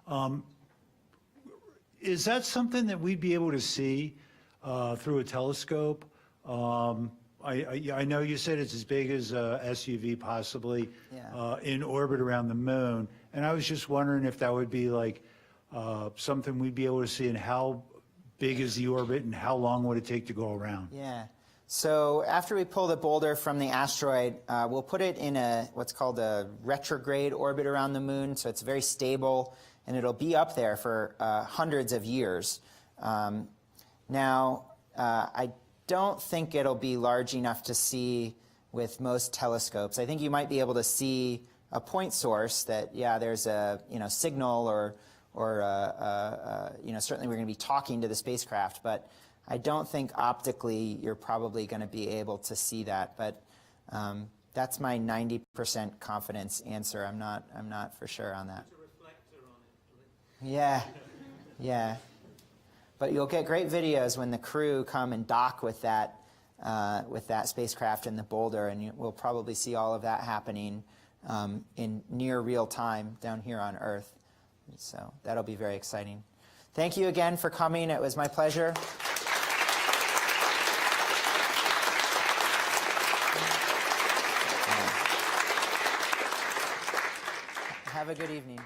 Mm-hmm. Is that something that we'd be able to see through a telescope? I know you said it's as big as a SUV possibly, Yeah. In orbit around the moon, and I was just wondering if that would be like something we'd be able to see, and how big is the orbit and how long would it take to go around? Yeah. So after we pull the boulder from the asteroid, we'll put it in what's called a retrograde orbit around the moon. So it's very stable, and it'll be up there for hundreds of years. Now, I don't think it'll be large enough to see with most telescopes. I think you might be able to see a point source that, yeah, there's a signal, or certainly we're going to be talking to the spacecraft, but I don't think optically you're probably going to be able to see that. But that's my 90% confidence answer. I'm not for sure on that. Yeah, yeah. But you'll get great videos when the crew come and dock with that spacecraft in the boulder, and we'll probably see all of that happening in near real time down here on Earth. So that'll be very exciting. Thank you again for coming. It was my pleasure. Have a good evening.